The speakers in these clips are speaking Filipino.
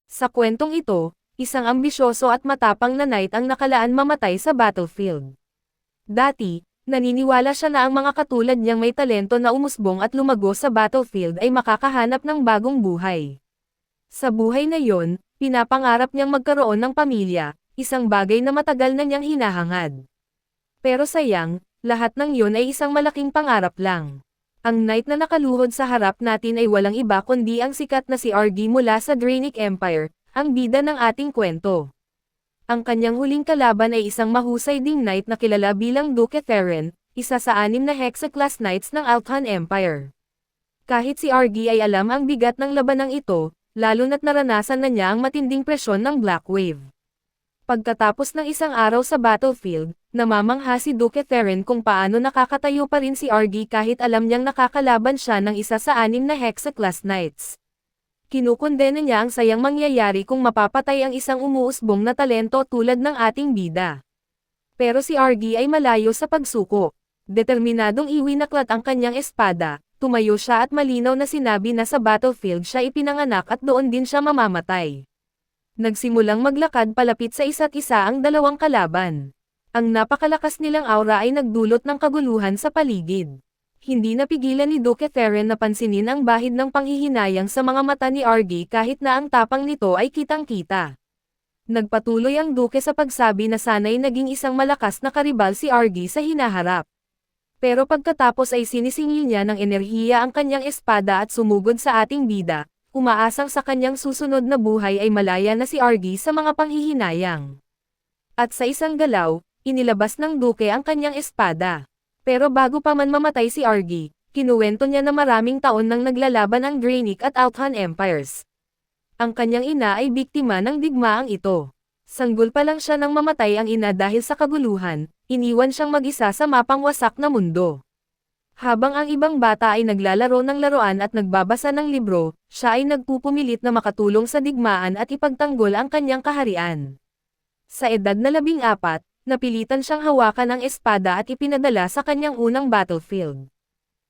Sa kwentong ito, isang ambisyoso at matapang na knight ang nakalaan mamatay sa battlefield. Dati, naniniwala siya na ang mga katulad niyang may talento na umusbong at lumago sa battlefield ay makakahanap ng bagong buhay. Sa buhay na yon, pinapangarap niyang magkaroon ng pamilya, isang bagay na matagal na niyang hinahangad. Pero sayang, lahat ng yon ay isang malaking pangarap lang. Ang knight na nakaluhod sa harap natin ay walang iba kundi ang sikat na si Argy mula sa Draenic Empire, ang bida ng ating kwento. Ang kanyang huling kalaban ay isang mahusay ding knight na kilala bilang Duke Theron, isa sa 6 na Hexa-class knights ng Althan Empire. Kahit si Argy ay alam ang bigat ng labanang ito, lalo na't naranasan na niya ang matinding presyon ng Black Wave. Pagkatapos ng isang araw sa battlefield, namamangha si Duke Theron kung paano nakakatayo pa rin si Argy kahit alam niyang nakakalaban siya ng isa sa 6 na Hexa-class knights. Kinukondena niya ang sayang mangyayari kung mapapatay ang isang umuusbong na talento tulad ng ating bida. Pero si Argy ay malayo sa pagsuko. Determinadong iwinaklat ang kanyang espada, tumayo siya at malinaw na sinabi na sa battlefield siya ipinanganak at doon din siya mamamatay. Nagsimulang maglakad palapit sa isa't isa ang dalawang kalaban. Ang napakalakas nilang aura ay nagdulot ng kaguluhan sa paligid. Hindi napigilan ni Duke Theron na pansinin ang bahid ng panghihinayang sa mga mata ni Argy kahit na ang tapang nito ay kitang-kita. Nagpatuloy ang Duke sa pagsabi na sana'y naging isang malakas na karibal si Argy sa hinaharap. Pero pagkatapos ay sinisingil niya ng enerhiya ang kanyang espada at sumugod sa ating bida, umaasang sa kanyang susunod na buhay ay malaya na si Argy sa mga panghihinayang. At sa isang galaw, inilabas ng Duke ang kanyang espada. Pero bago pa man mamatay si Argy, kinuwento niya na maraming taon nang naglalaban ang Draenic at Althan Empires. Ang kanyang ina ay biktima ng digmaang ito. Sanggol pa lang siya nang mamatay ang ina dahil sa kaguluhan, iniwan siyang mag-isa sa mapangwasak na mundo. Habang ang ibang bata ay naglalaro ng laruan at nagbabasa ng libro, siya ay nagpupumilit na makatulong sa digmaan at ipagtanggol ang kanyang kaharian. Sa edad na 14, napilitan siyang hawakan ang espada at ipinadala sa kanyang unang battlefield.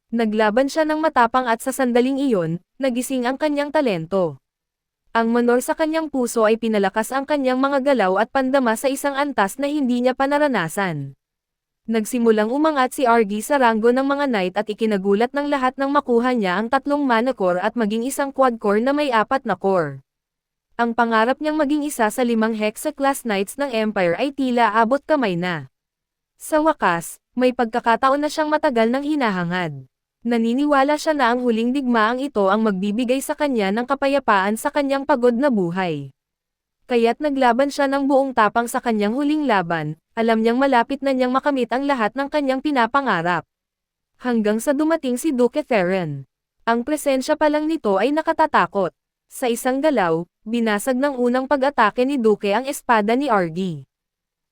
Naglaban siya ng matapang at sa sandaling iyon, nagising ang kanyang talento. Ang manor sa kanyang puso ay pinalakas ang kanyang mga galaw at pandama sa isang antas na hindi niya pa naranasan. Nagsimulang umangat si Argy sa ranggo ng mga knight at ikinagulat ng lahat nang makuha niya ang 3 mana core at maging isang quad core na may 4 na core. Ang pangarap niyang maging isa sa 5 Hexa-class knights ng Empire ay tila abot kamay na. Sa wakas, may pagkakataon na siyang matagal nang hinahangad. Naniniwala siya na ang huling digmaang ito ang magbibigay sa kanya ng kapayapaan sa kanyang pagod na buhay. Kaya't naglaban siya ng buong tapang sa kanyang huling laban, alam niyang malapit na niyang makamit ang lahat ng kanyang pinapangarap. Hanggang sa dumating si Duke Theron. Ang presensya pa lang nito ay nakatatakot. Sa isang galaw, binasag ng unang pag-atake ni Duke ang espada ni Argy.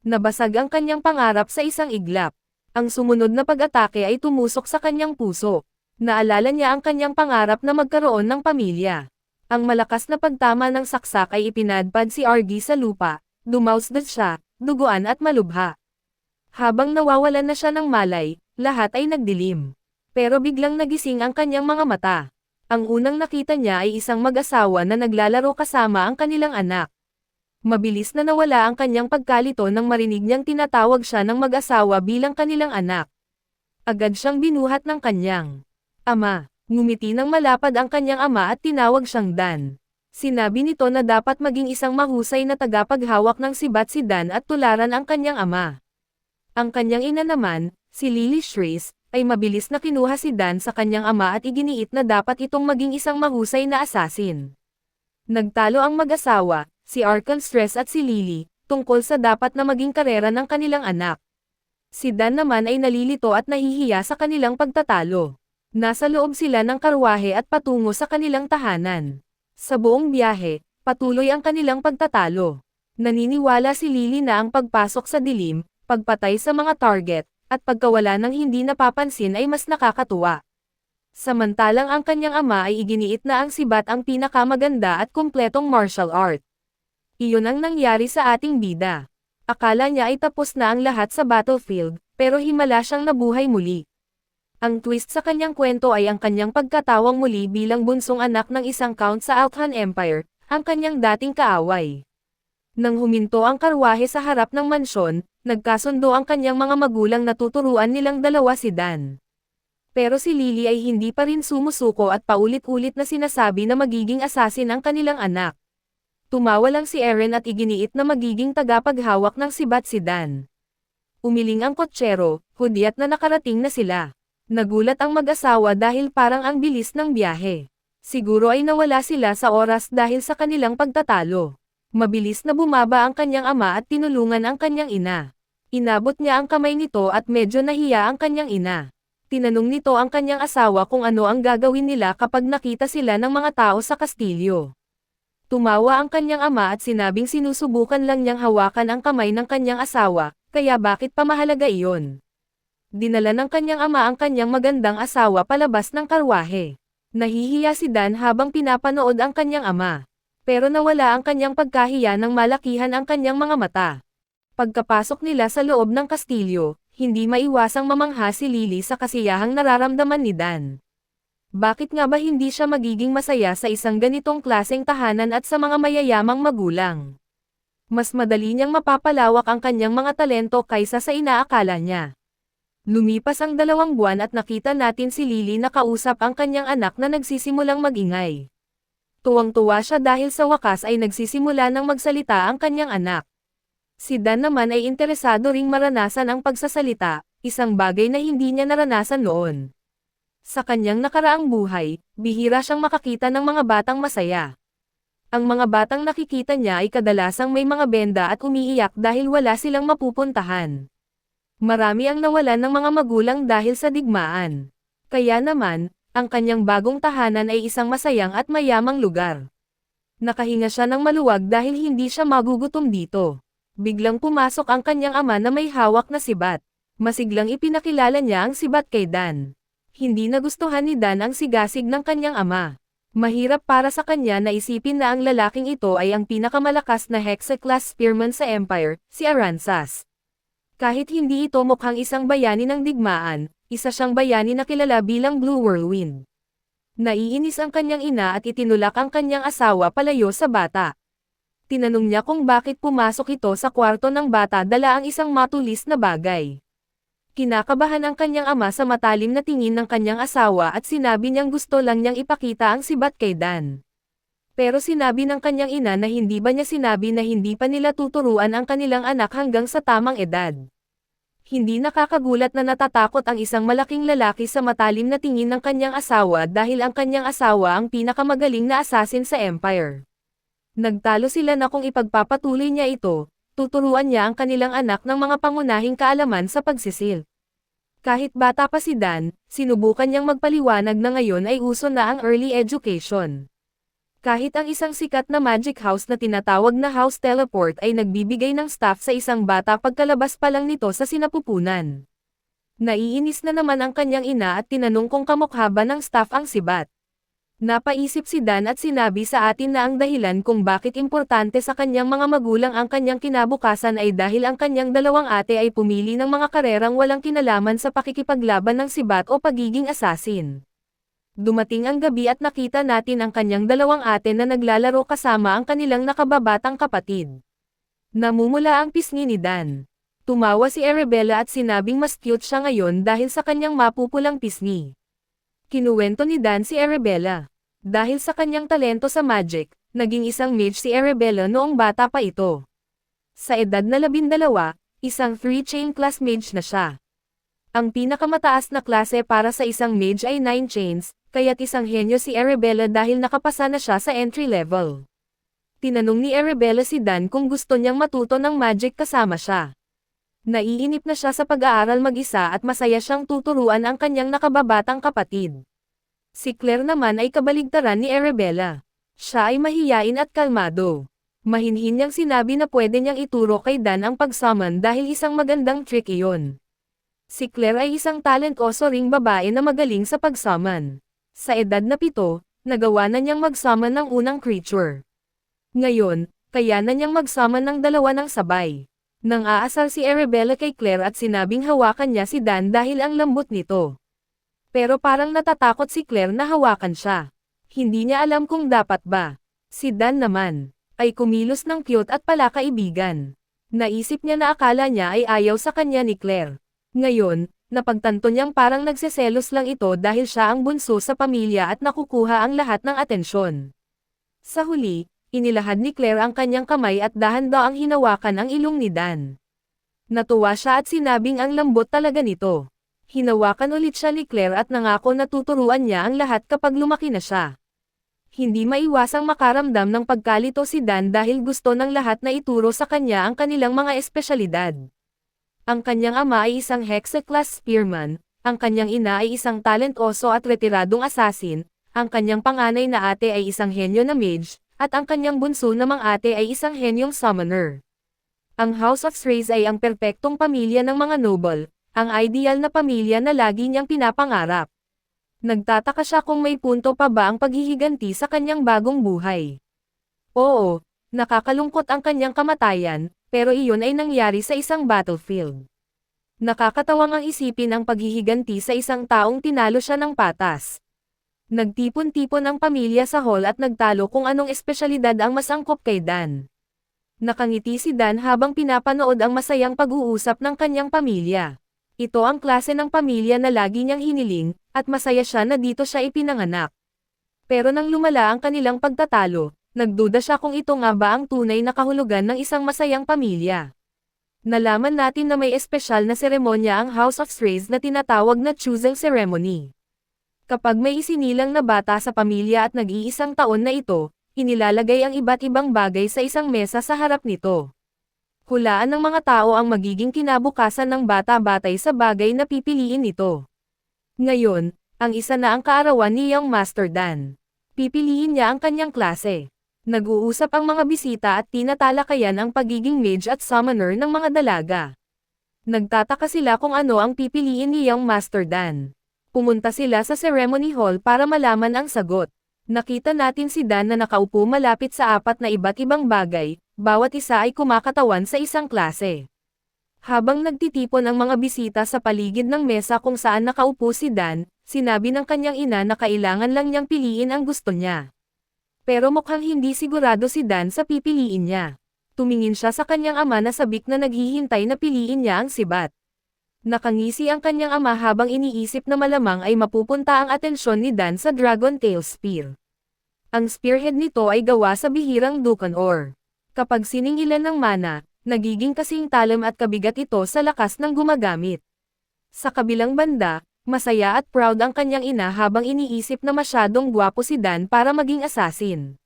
Nabasag ang kanyang pangarap sa isang iglap. Ang sumunod na pag-atake ay tumusok sa kanyang puso. Naalala niya ang kanyang pangarap na magkaroon ng pamilya. Ang malakas na pagtama ng saksak ay ipinadpad si Argy sa lupa, dumausdad siya, duguan at malubha. Habang nawawalan na siya ng malay, lahat ay nagdilim. Pero biglang nagising ang kanyang mga mata. Ang unang nakita niya ay isang mag-asawa na naglalaro kasama ang kanilang anak. Mabilis na nawala ang kanyang pagkalito nang marinig niyang tinatawag siya ng mag-asawa bilang kanilang anak. Agad siyang binuhat ng kanyang ama. Ngumiti ng malapad ang kanyang ama at tinawag siyang Dan. Sinabi nito na dapat maging isang mahusay na tagapaghawak ng sibat si Dan at tularan ang kanyang ama. Ang kanyang ina naman, si Lily Shrees, ay mabilis na kinuha si Dan sa kanyang ama at iginiit na dapat itong maging isang mahusay na assassin. Nagtalo ang mag-asawa, si Arkanstress at si Lily, tungkol sa dapat na maging karera ng kanilang anak. Si Dan naman ay nalilito at nahihiya sa kanilang pagtatalo. Nasa loob sila ng karwahe at patungo sa kanilang tahanan. Sa buong biyahe, patuloy ang kanilang pagtatalo. Naniniwala si Lily na ang pagpasok sa dilim, pagpatay sa mga target, at pagkawala ng hindi napapansin ay mas nakakatuwa. Samantalang ang kanyang ama ay iginiit na ang sibat ang pinakamaganda at kumpletong martial art. Iyon ang nangyari sa ating bida. Akala niya ay tapos na ang lahat sa battlefield, pero himala siyang nabuhay muli. Ang twist sa kanyang kwento ay ang kanyang pagkatawang muli bilang bunsong anak ng isang count sa Althan Empire, ang kanyang dating kaaway. Nang huminto ang karwahe sa harap ng mansyon, nagkasundo ang kanyang mga magulang na tuturuan nilang dalawa si Dan. Pero si Lily ay hindi pa rin sumusuko at paulit-ulit na sinasabi na magiging asasin ang kanilang anak. Tumawa lang si Eren at iginiit na magiging tagapaghawak ng sibat si Dan. Umiling ang kotsero, hudyat na nakarating na sila. Nagulat ang mag-asawa dahil parang ang bilis ng biyahe. Siguro ay nawala sila sa oras dahil sa kanilang pagtatalo. Mabilis na bumaba ang kanyang ama at tinulungan ang kanyang ina. Inabot niya ang kamay nito at medyo nahiya ang kanyang ina. Tinanong nito ang kanyang asawa kung ano ang gagawin nila kapag nakita sila ng mga tao sa kastilyo. Tumawa ang kanyang ama at sinabing sinusubukan lang niyang hawakan ang kamay ng kanyang asawa, kaya bakit pa mahalaga iyon? Dinala ng kanyang ama ang kanyang magandang asawa palabas ng karwahe. Nahihiya si Dan habang pinapanood ang kanyang ama. Pero nawala ang kanyang pagkahiya nang malakihan ang kanyang mga mata. Pagkapasok nila sa loob ng kastilyo, hindi maiwasang mamangha si Lily sa kasiyahang nararamdaman ni Dan. Bakit nga ba hindi siya magiging masaya sa isang ganitong klaseng tahanan at sa mga mayayamang magulang? Mas madali niyang mapapalawak ang kanyang mga talento kaysa sa inaakala niya. Lumipas ang 2 buwan at nakita natin si Lily na kausap ang kanyang anak na nagsisimulang magingay. Tuwang-tuwa siya dahil sa wakas ay nagsisimula ng magsalita ang kanyang anak. Si Dan naman ay interesado ring maranasan ang pagsasalita, isang bagay na hindi niya naranasan noon. Sa kanyang nakaraang buhay, bihira siyang makakita ng mga batang masaya. Ang mga batang nakikita niya ay kadalasang may mga benda at umiiyak dahil wala silang mapupuntahan. Marami ang nawalan ng mga magulang dahil sa digmaan. Kaya naman, ang kanyang bagong tahanan ay isang masayang at mayamang lugar. Nakahinga siya ng maluwag dahil hindi siya magugutom dito. Biglang pumasok ang kanyang ama na may hawak na sibat. Masiglang ipinakilala niya ang sibat kay Dan. Hindi nagustuhan ni Dan ang sigasig ng kanyang ama. Mahirap para sa kanya na isipin na ang lalaking ito ay ang pinakamalakas na Hexa-class spearman sa Empire, si Aransas. Kahit hindi ito mukhang isang bayani ng digmaan, isa siyang bayani na kilala bilang Blue Whirlwind. Naiinis ang kanyang ina at itinulak ang kanyang asawa palayo sa bata. Tinanong niya kung bakit pumasok ito sa kwarto ng bata dala ang isang matulis na bagay. Kinakabahan ang kanyang ama sa matalim na tingin ng kanyang asawa at sinabi niyang gusto lang niyang ipakita ang sibat kay Dan. Pero sinabi ng kanyang ina na hindi ba niya sinabi na hindi pa nila tuturuan ang kanilang anak hanggang sa tamang edad. Hindi nakakagulat na natatakot ang isang malaking lalaki sa matalim na tingin ng kanyang asawa dahil ang kanyang asawa ang pinakamagaling na assassin sa Empire. Nagtalo sila na kung ipagpapatuloy niya ito, tuturuan niya ang kanilang anak ng mga pangunahing kaalaman sa pagsisil. Kahit bata pa si Dan, sinubukan niyang magpaliwanag na ngayon ay uso na ang early education. Kahit ang isang sikat na magic house na tinatawag na House Teleport ay nagbibigay ng staff sa isang bata pagkalabas pa lang nito sa sinapupunan. Naiinis na naman ang kanyang ina at tinanong kung kamukha ba ng staff ang sibat. Napaisip si Dan at sinabi sa atin na ang dahilan kung bakit importante sa kanyang mga magulang ang kanyang kinabukasan ay dahil ang kanyang 2 ate ay pumili ng mga karerang walang kinalaman sa pakikipaglaban ng sibat o pagiging asasin. Dumating ang gabi at nakita natin ang kanyang 2 ate na naglalaro kasama ang kanilang nakababatang kapatid. Namumula ang pisngi ni Dan. Tumawa si Arabella at sinabing mas cute siya ngayon dahil sa kanyang mapupulang pisngi. Kinuwento ni Dan si Arabella. Dahil sa kanyang talento sa magic, naging isang mage si Arabella noong bata pa ito. Sa edad na 12, isang 3-chain class mage na siya. Ang pinakamataas na klase para sa isang mage ay 9 chains, kaya't isang henyo si Arabella dahil nakapasa na siya sa entry level. Tinanong ni Arabella si Dan kung gusto niyang matuto ng magic kasama siya. Naiinip na siya sa pag-aaral mag-isa at masaya siyang tuturuan ang kanyang nakababatang kapatid. Si Claire naman ay kabaligtaran ni Arabella. Siya ay mahiyain at kalmado. Mahinhin niyang sinabi na pwede niyang ituro kay Dan ang pag-summon dahil isang magandang trick iyon. Si Claire ay isang talentoso ring babae na magaling sa pag-summon. Sa edad na 7, nagawa na niyang mag-summon ng unang creature. Ngayon, kaya na niyang mag-summon ng 2 ng sabay. Nang aasar si Arabella kay Claire at sinabing hawakan niya si Dan dahil ang lambot nito. Pero parang natatakot si Claire na hawakan siya. Hindi niya alam kung dapat ba. Si Dan naman, ay kumilos ng cute at palakaibigan. Naisip niya na akala niya ay ayaw sa kanya ni Claire. Ngayon, napagtanto niyang parang nagseselos lang ito dahil siya ang bunso sa pamilya at nakukuha ang lahat ng atensyon. Sa huli, inilahad ni Claire ang kanyang kamay at dahan-daang hinawakan ang ilong ni Dan. Natuwa siya at sinabing ang lambot talaga nito. Hinawakan ulit siya ni Claire at nangako na tuturuan niya ang lahat kapag lumaki na siya. Hindi maiwasang makaramdam ng pagkalito si Dan dahil gusto ng lahat na ituro sa kanya ang kanilang mga espesyalidad. Ang kanyang ama ay isang Hexa-class spearman, ang kanyang ina ay isang talentoso at retiradong assassin, ang kanyang panganay na ate ay isang henyo na mage, at ang kanyang bunso namang ate ay isang henyong summoner. Ang House of Strays ay ang perpektong pamilya ng mga noble, ang ideal na pamilya na lagi niyang pinapangarap. Nagtataka siya kung may punto pa ba ang paghihiganti sa kanyang bagong buhay. Oo, nakakalungkot ang kanyang kamatayan, pero iyon ay nangyari sa isang battlefield. Nakakatawang ang isipin ang paghihiganti sa isang taong tinalo siya ng patas. Nagtipon-tipon ang pamilya sa hall at nagtalo kung anong espesyalidad ang mas angkop kay Dan. Nakangiti si Dan habang pinapanood ang masayang pag-uusap ng kanyang pamilya. Ito ang klase ng pamilya na lagi niyang hiniling, at masaya siya na dito siya ipinanganak. Pero nang lumala ang kanilang pagtatalo, nagduda siya kung ito nga ba ang tunay na kahulugan ng isang masayang pamilya. Nalaman natin na may espesyal na seremonya ang House of Strays na tinatawag na choosing ceremony. Kapag may isinilang na bata sa pamilya at nag-iisang taon na ito, inilalagay ang iba't ibang bagay sa isang mesa sa harap nito. Hulaan ng mga tao ang magiging kinabukasan ng bata batay sa bagay na pipiliin nito. Ngayon, ang isa na ang kaarawan ni Young Master Dan. Pipiliin niya ang kanyang klase. Nag-uusap ang mga bisita at tinatalakayan ang pagiging mage at summoner ng mga dalaga. Nagtataka sila kung ano ang pipiliin ni Young Master Dan. Pumunta sila sa ceremony hall para malaman ang sagot. Nakita natin si Dan na nakaupo malapit sa apat na iba't ibang bagay, bawat isa ay kumakatawan sa isang klase. Habang nagtitipon ang mga bisita sa paligid ng mesa kung saan nakaupo si Dan, sinabi ng kanyang ina na kailangan lang niyang piliin ang gusto niya. Pero mukhang hindi sigurado si Dan sa pipiliin niya. Tumingin siya sa kanyang ama na sabik na naghihintay na piliin niya ang sibat. Nakangisi ang kanyang ama habang iniisip na malamang ay mapupunta ang atensyon ni Dan sa Dragon Tail Spear. Ang spearhead nito ay gawa sa bihirang Dukan ore. Kapag siningilan ng mana, nagiging kasing talam at kabigat ito sa lakas ng gumagamit. Sa kabilang banda, masaya at proud ang kanyang ina habang iniisip na masyadong gwapo si Dan para maging assassin.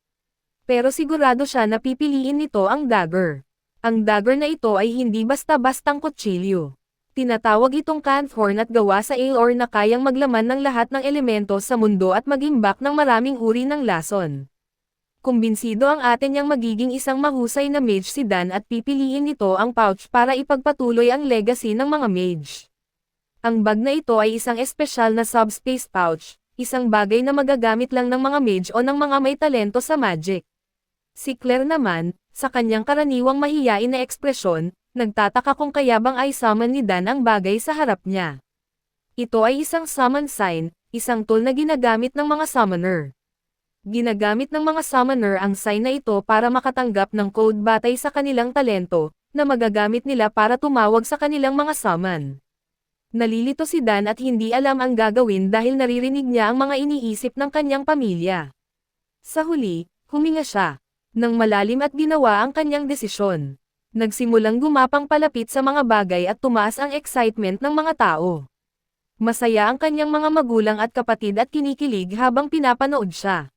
Pero sigurado siya na pipiliin nito ang dagger. Ang dagger na ito ay hindi basta-bastang kutsilyo. Tinatawag itong Canthorn at gawa sa ore na kayang maglaman ng lahat ng elemento sa mundo at mag-imbak ng maraming uri ng lason. Kumbinsido ang ate niyang magiging isang mahusay na mage si Dan at pipiliin nito ang pouch para ipagpatuloy ang legacy ng mga mage. Ang bag na ito ay isang espesyal na subspace pouch, isang bagay na magagamit lang ng mga mage o ng mga may talento sa magic. Si Claire naman, sa kanyang karaniwang mahiyain na ekspresyon, nagtataka kung kaya bang ay summon ni Dan ang bagay sa harap niya. Ito ay isang summon sign, isang tool na ginagamit ng mga summoner. Ginagamit ng mga summoner ang sign na ito para makatanggap ng code batay sa kanilang talento, na magagamit nila para tumawag sa kanilang mga summon. Nalilito si Dan at hindi alam ang gagawin dahil naririnig niya ang mga iniisip ng kanyang pamilya. Sa huli, huminga siya nang malalim at ginawa ang kanyang desisyon. Nagsimulang gumapang palapit sa mga bagay at tumaas ang excitement ng mga tao. Masaya ang kanyang mga magulang at kapatid at kinikilig habang pinapanood siya.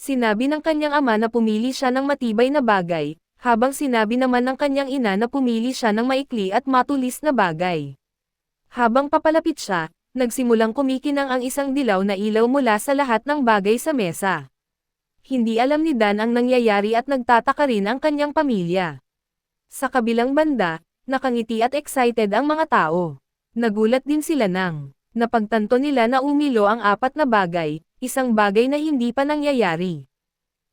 Sinabi ng kanyang ama na pumili siya ng matibay na bagay, habang sinabi naman ng kanyang ina na pumili siya ng maikli at matulis na bagay. Habang papalapit siya, nagsimulang kumikinang ang isang dilaw na ilaw mula sa lahat ng bagay sa mesa. Hindi alam ni Dan ang nangyayari at nagtataka rin ang kanyang pamilya. Sa kabilang banda, nakangiti at excited ang mga tao. Nagulat din sila nang napagtanto nila na umilo ang apat na bagay, isang bagay na hindi pa nangyayari.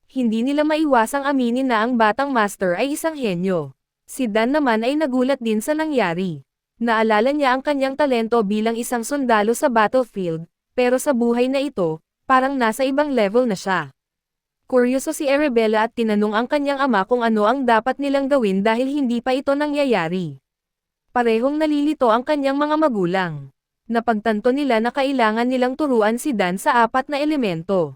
Hindi nila maiwasang aminin na ang batang master ay isang henyo. Si Dan naman ay nagulat din sa nangyari. Naalala niya ang kanyang talento bilang isang sundalo sa battlefield, pero sa buhay na ito, parang nasa ibang level na siya. Kuryoso si Arabella at tinanong ang kanyang ama kung ano ang dapat nilang gawin dahil hindi pa ito nangyayari. Parehong nalilito ang kanyang mga magulang. Napagtanto nila na kailangan nilang turuan si Dan sa 4 na elemento.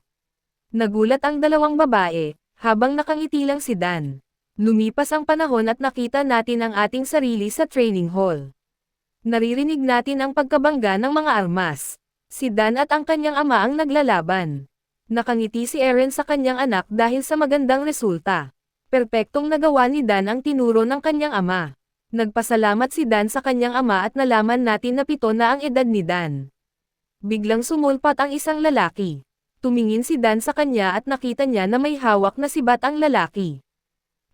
Nagulat ang dalawang babae, habang nakangiti lang si Dan. Lumipas ang panahon at nakita natin ang ating sarili sa training hall. Naririnig natin ang pagkabangga ng mga armas. Si Dan at ang kanyang ama ang naglalaban. Nakangiti si Eren sa kanyang anak dahil sa magandang resulta. Perpektong nagawa ni Dan ang tinuro ng kanyang ama. Nagpasalamat si Dan sa kanyang ama at nalaman natin na 7 na ang edad ni Dan. Biglang sumulpat ang isang lalaki. Tumingin si Dan sa kanya at nakita niya na may hawak na sibat ang lalaki.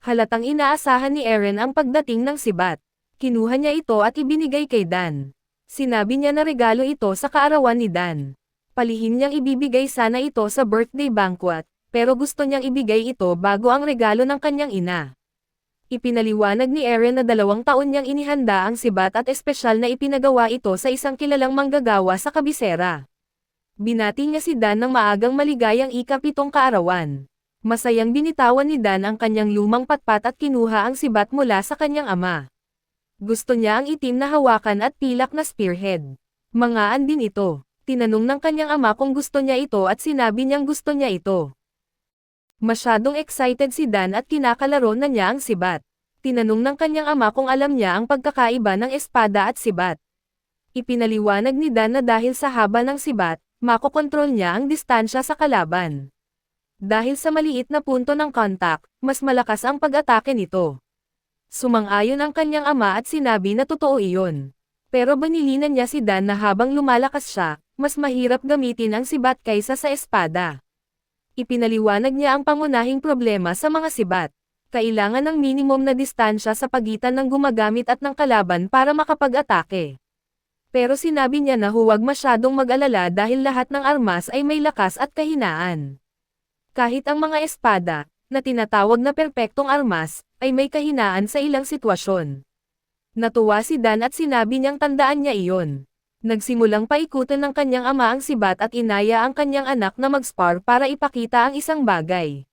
Halatang inaasahan ni Eren ang pagdating ng sibat. Kinuha niya ito at ibinigay kay Dan. Sinabi niya na regalo ito sa kaarawan ni Dan. Palihim niyang ibibigay sana ito sa birthday banquet, pero gusto niyang ibigay ito bago ang regalo ng kanyang ina. Ipinaliwanag ni Eren na 2 taon niyang inihanda ang sibat at espesyal na ipinagawa ito sa isang kilalang manggagawa sa kabisera. Binati niya si Dan ng maagang maligayang ika-7 kaarawan. Masayang binitawan ni Dan ang kanyang lumang patpat at kinuha ang sibat mula sa kanyang ama. Gusto niya ang itim na hawakan at pilak na spearhead. Mangaan din ito. Tinanong ng kanyang ama kung gusto niya ito at sinabi niyang gusto niya ito. Masyadong excited si Dan at kinakalaro na niya ang sibat. Tinanong ng kanyang ama kung alam niya ang pagkakaiba ng espada at sibat. Ipinaliwanag ni Dan na dahil sa haba ng sibat, makokontrol niya ang distansya sa kalaban. Dahil sa maliit na punto ng contact, mas malakas ang pag-atake nito. Sumang-ayon ang kanyang ama at sinabi na totoo iyon. Pero banilinan niya si Dan na habang lumalakas siya, mas mahirap gamitin ang sibat kaysa sa espada. Ipinaliwanag niya ang pangunahing problema sa mga sibat. Kailangan ng minimum na distansya sa pagitan ng gumagamit at ng kalaban para makapag-atake. Pero sinabi niya na huwag masyadong mag-alala dahil lahat ng armas ay may lakas at kahinaan. Kahit ang mga espada, na tinatawag na perpektong armas, ay may kahinaan sa ilang sitwasyon. Natuwa si Dan at sinabi niyang tandaan niya iyon. Nagsimulang paikutan ng kanyang ama ang sibat at inaya ang kanyang anak na mag-spar para ipakita ang isang bagay.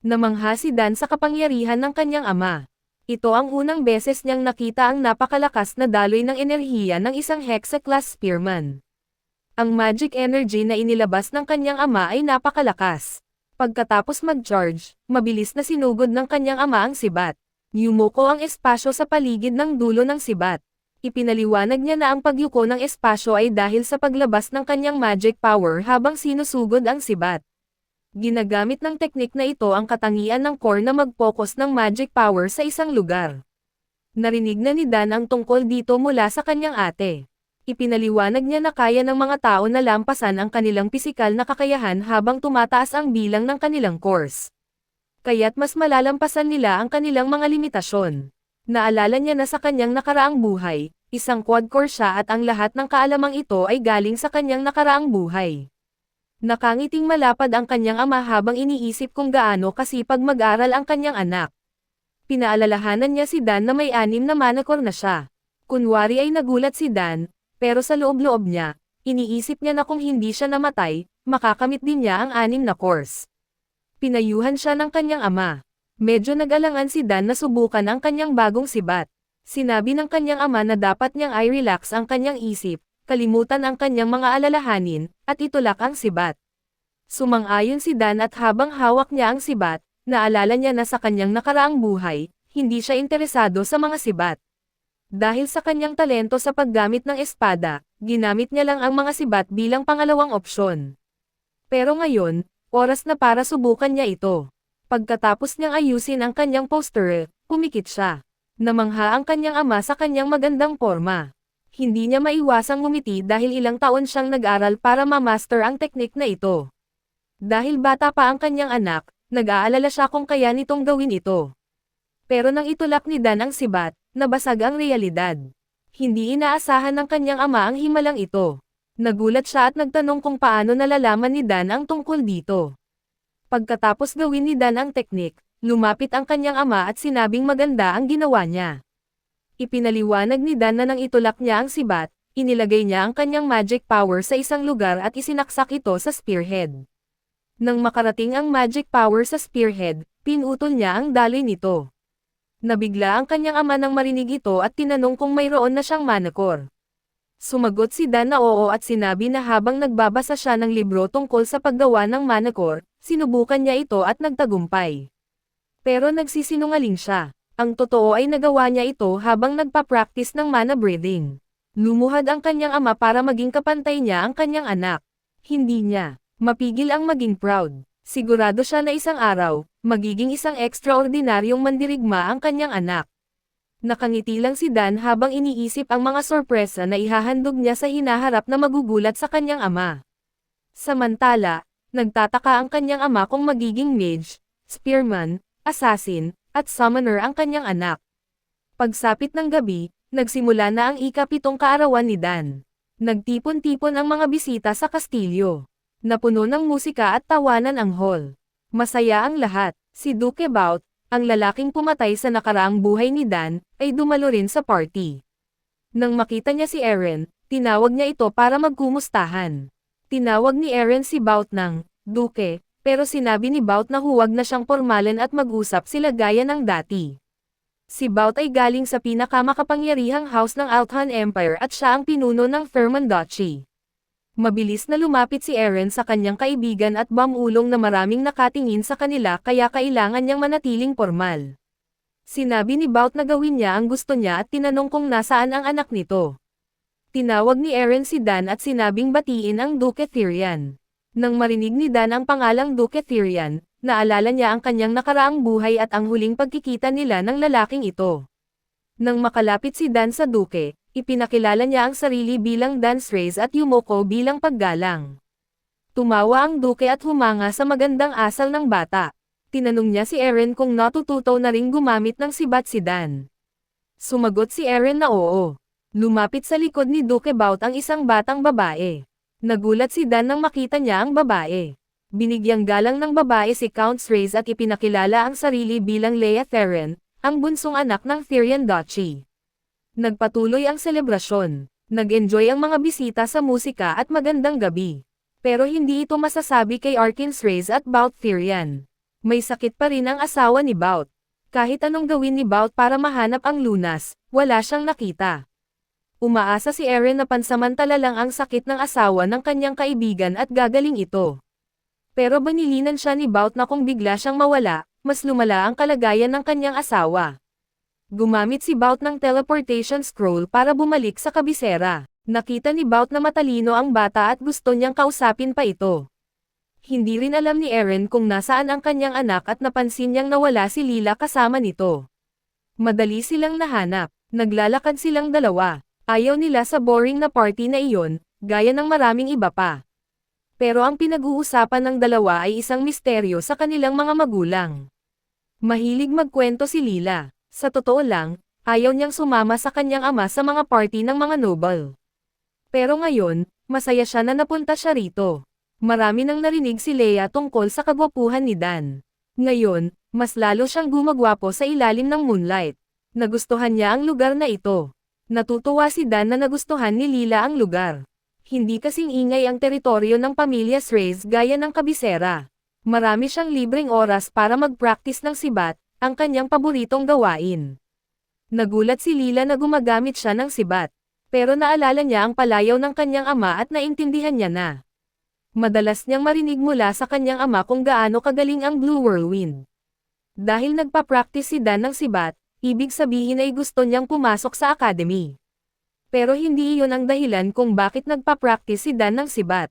Namangha si Dan sa kapangyarihan ng kanyang ama. Ito ang unang beses niyang nakita ang napakalakas na daloy ng enerhiya ng isang Hexa-class spearman. Ang magic energy na inilabas ng kanyang ama ay napakalakas. Pagkatapos mag-charge, mabilis na sinugod ng kanyang ama ang sibat. Yumuko ang espasyo sa paligid ng dulo ng sibat. Ipinaliwanag niya na ang pagyuko ng espasyo ay dahil sa paglabas ng kanyang magic power habang sinusugod ang sibat. Ginagamit ng teknik na ito ang katangian ng core na mag-focus ng magic power sa isang lugar. Narinig na ni Dan ang tungkol dito mula sa kanyang ate. Ipinaliwanag niya na kaya ng mga tao na lampasan ang kanilang pisikal na kakayahan habang tumataas ang bilang ng kanilang cores. Kaya't mas malalampasan nila ang kanilang mga limitasyon. Naalala niya na sa kanyang nakaraang buhay, isang quad-core siya at ang lahat ng kaalamang ito ay galing sa kanyang nakaraang buhay. Nakangiting malapad ang kanyang ama habang iniisip kung gaano kasipag mag-aral ang kanyang anak. Pinaalalahanan niya si Dan na may 6 na mana core na siya. Kunwari ay nagulat si Dan, pero sa loob-loob niya, iniisip niya na kung hindi siya namatay, makakamit din niya ang 6 na cores. Pinayuhan siya ng kanyang ama. Medyo nag-alangan si Dan na subukan ang kanyang bagong sibat. Sinabi ng kanyang ama na dapat niyang i-relax ang kanyang isip, kalimutan ang kanyang mga alalahanin, at itulak ang sibat. Sumang-ayon si Dan at habang hawak niya ang sibat, naalala niya na sa kanyang nakaraang buhay, hindi siya interesado sa mga sibat. Dahil sa kanyang talento sa paggamit ng espada, ginamit niya lang ang mga sibat bilang pangalawang opsyon. Pero ngayon, oras na para subukan niya ito. Pagkatapos niyang ayusin ang kanyang poster, pumikit siya. Namangha ang kanyang ama sa kanyang magandang forma. Hindi niya maiwasang ngumiti dahil ilang taon siyang nag-aral para ma-master ang teknik na ito. Dahil bata pa ang kanyang anak, nag-aalala siya kung kaya nitong gawin ito. Pero nang itulak ni Dan ang sibat, nabasag ang realidad. Hindi inaasahan ng kanyang ama ang himalang ito. Nagulat siya at nagtanong kung paano nalalaman ni Dan ang tungkol dito. Pagkatapos gawin ni Dan ang teknik, lumapit ang kanyang ama at sinabing maganda ang ginawa niya. Ipinaliwanag ni Dan na nang itulak niya ang sibat, inilagay niya ang kanyang magic power sa isang lugar at isinaksak ito sa spearhead. Nang makarating ang magic power sa spearhead, pinutol niya ang daloy nito. Nabigla ang kanyang ama nang marinig ito at tinanong kung mayroon na siyang manakor. Sumagot si Dan na oo at sinabi na habang nagbabasa siya ng libro tungkol sa paggawa ng manakor, sinubukan niya ito at nagtagumpay. Pero nagsisinungaling siya. Ang totoo ay nagawa niya ito habang nagpa-practice ng mana breathing. Lumuhad ang kanyang ama para maging kapantay niya ang kanyang anak. Hindi niya mapigil ang maging proud. Sigurado siya na isang araw, magiging isang ekstraordinaryong mandirigma ang kanyang anak. Nakangiti lang si Dan habang iniisip ang mga sorpresa na ihahandog niya sa hinaharap na magugulat sa kanyang ama. Samantala, nagtataka ang kanyang ama kung magiging mage, spearman, assassin, at summoner ang kanyang anak. Pagsapit ng gabi, nagsimula na ang ika-7 kaarawan ni Dan. Nagtipon-tipon ang mga bisita sa kastilyo. Napuno ng musika at tawanan ang hall. Masaya ang lahat. Si Duke Bout, ang lalaking pumatay sa nakaraang buhay ni Dan, ay dumalo rin sa party. Nang makita niya si Eren, tinawag niya ito para magkumustahan. Tinawag ni Eren si Bout ng Duke, pero sinabi ni Bout na huwag na siyang pormalan at mag-usap sila gaya ng dati. Si Bout ay galing sa pinakamakapangyarihang house ng Althan Empire at siya ang pinuno ng Firmandachi. Mabilis na lumapit si Eren sa kanyang kaibigan at bamulong na maraming nakatingin sa kanila kaya kailangan niyang manatiling formal. Sinabi ni Bout na gawin niya ang gusto niya at tinanong kung nasaan ang anak nito. Tinawag ni Eren si Dan at sinabing batiin ang Duke Tyrion. Nang marinig ni Dan ang pangalang Duke Tyrion, naalala niya ang kanyang nakaraang buhay at ang huling pagkikita nila ng lalaking ito. Nang makalapit si Dan sa Duke, ipinakilala niya ang sarili bilang Dance Race at Yumoko bilang paggalang. Tumawa ang Duke at humanga sa magandang asal ng bata. Tinanong niya si Eren kung natututo na ring gumamit ng sibat si Dan. Sumagot si Eren na oo. Lumapit sa likod ni Duke Bout ang isang batang babae. Nagulat si Dan nang makita niya ang babae. Binigyang galang ng babae si Count Reyes at ipinakilala ang sarili bilang Leia Theron, ang bunsong anak ng Firmandachi. Nagpatuloy ang selebrasyon. Nag-enjoy ang mga bisita sa musika at magandang gabi. Pero hindi ito masasabi kay Arkins Reyes at Bout Tyrion. May sakit pa rin ang asawa ni Bout. Kahit anong gawin ni Bout para mahanap ang lunas, wala siyang nakita. Umaasa si Eren na pansamantala lang ang sakit ng asawa ng kanyang kaibigan at gagaling ito. Pero banilinan siya ni Bout na kung bigla siyang mawala, mas lumala ang kalagayan ng kanyang asawa. Gumamit si Bout ng teleportation scroll para bumalik sa kabisera. Nakita ni Bout na matalino ang bata at gusto niyang kausapin pa ito. Hindi rin alam ni Eren kung nasaan ang kanyang anak at napansin niyang nawala si Lila kasama nito. Madali silang nahanap. Naglalakad silang dalawa. Ayaw nila sa boring na party na iyon, gaya ng maraming iba pa. Pero ang pinag-uusapan ng dalawa ay isang misteryo sa kanilang mga magulang. Mahilig magkwento si Lila. Sa totoo lang, ayaw niyang sumama sa kanyang ama sa mga party ng mga noble. Pero ngayon, masaya siya na napunta siya rito. Marami nang narinig si Leia tungkol sa kagwapuhan ni Dan. Ngayon, mas lalo siyang gumagwapo sa ilalim ng moonlight. Nagustuhan niya ang lugar na ito. Natutuwa si Dan na nagustuhan ni Lila ang lugar. Hindi kasing ingay ang teritoryo ng pamilya Reyes gaya ng kabisera. Marami siyang libreng oras para mag-practice ng sibat, ang kanyang paboritong gawain. Nagulat si Lila na gumagamit siya ng sibat. Pero naalala niya ang palayaw ng kanyang ama at naintindihan niya na. Madalas niyang marinig mula sa kanyang ama kung gaano kagaling ang Blue Whirlwind. Dahil nagpa-practice si Dan ng sibat, ibig sabihin ay gusto niyang pumasok sa academy. Pero hindi iyon ang dahilan kung bakit nagpa-practice si Dan ng sibat.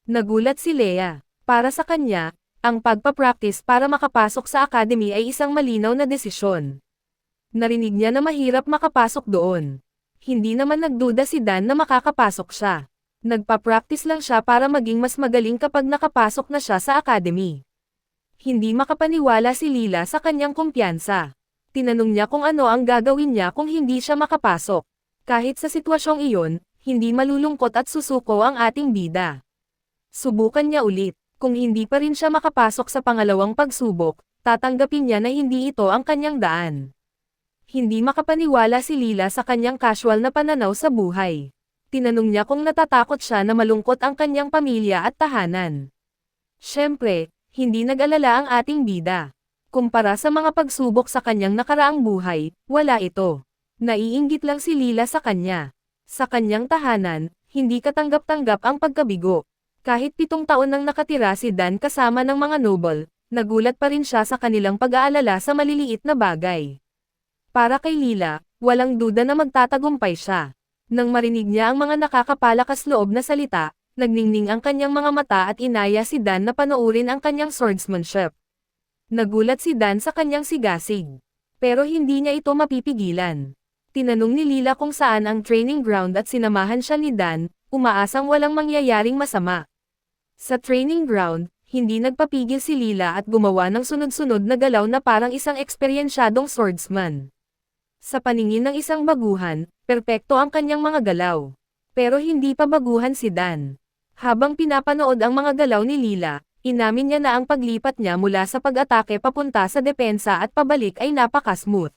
Nagulat si Leia. Para sa kanya, ang pagpa-practice para makapasok sa academy ay isang malinaw na desisyon. Narinig niya na mahirap makapasok doon. Hindi naman nagduda si Dan na makakapasok siya. Nagpa-practice lang siya para maging mas magaling kapag nakapasok na siya sa academy. Hindi makapaniwala si Lila sa kanyang kumpiyansa. Tinanong niya kung ano ang gagawin niya kung hindi siya makapasok. Kahit sa sitwasyong iyon, hindi malulungkot at susuko ang ating bida. Subukan niya ulit. Kung hindi pa rin siya makapasok sa pangalawang pagsubok, tatanggapin niya na hindi ito ang kanyang daan. Hindi makapaniwala si Lila sa kanyang casual na pananaw sa buhay. Tinanong niya kung natatakot siya na malungkot ang kanyang pamilya at tahanan. Siyempre, hindi nag-alala ang ating bida. Kumpara sa mga pagsubok sa kanyang nakaraang buhay, wala ito. Naiinggit lang si Lila sa kanya. Sa kanyang tahanan, hindi katanggap-tanggap ang pagkabigo. Kahit 7 taon nang nakatira si Dan kasama ng mga noble, nagulat pa rin siya sa kanilang pag-aalala sa maliliit na bagay. Para kay Lila, walang duda na magtatagumpay siya. Nang marinig niya ang mga nakakapalakas loob na salita, nagningning ang kanyang mga mata at inaya si Dan na panoorin ang kanyang swordsmanship. Nagulat si Dan sa kanyang sigasig. Pero hindi niya ito mapipigilan. Tinanong ni Lila kung saan ang training ground at sinamahan siya ni Dan, umaasang walang mangyayaring masama. Sa training ground, hindi nagpapigil si Lila at gumawa ng sunod-sunod na galaw na parang isang eksperyensyadong swordsman. Sa paningin ng isang baguhan, perpekto ang kanyang mga galaw. Pero hindi pa baguhan si Dan. Habang pinapanood ang mga galaw ni Lila, inamin niya na ang paglipat niya mula sa pag-atake papunta sa depensa at pabalik ay napaka-smooth.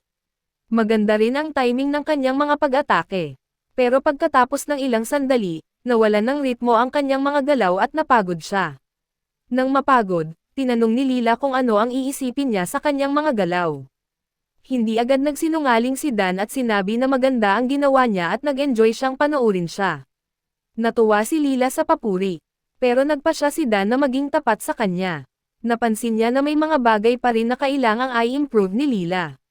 Maganda rin ang timing ng kanyang mga pag-atake. Pero pagkatapos ng ilang sandali, nawalan ng ritmo ang kanyang mga galaw at napagod siya. Nang mapagod, tinanong ni Lila kung ano ang iisipin niya sa kanyang mga galaw. Hindi agad nagsinungaling si Dan at sinabi na maganda ang ginawa niya at nag-enjoy siyang panoorin siya. Natuwa si Lila sa papuri. Pero nagpa siya si Dan na maging tapat sa kanya. Napansin niya na may mga bagay pa rin na kailangang i-improve ni Lila.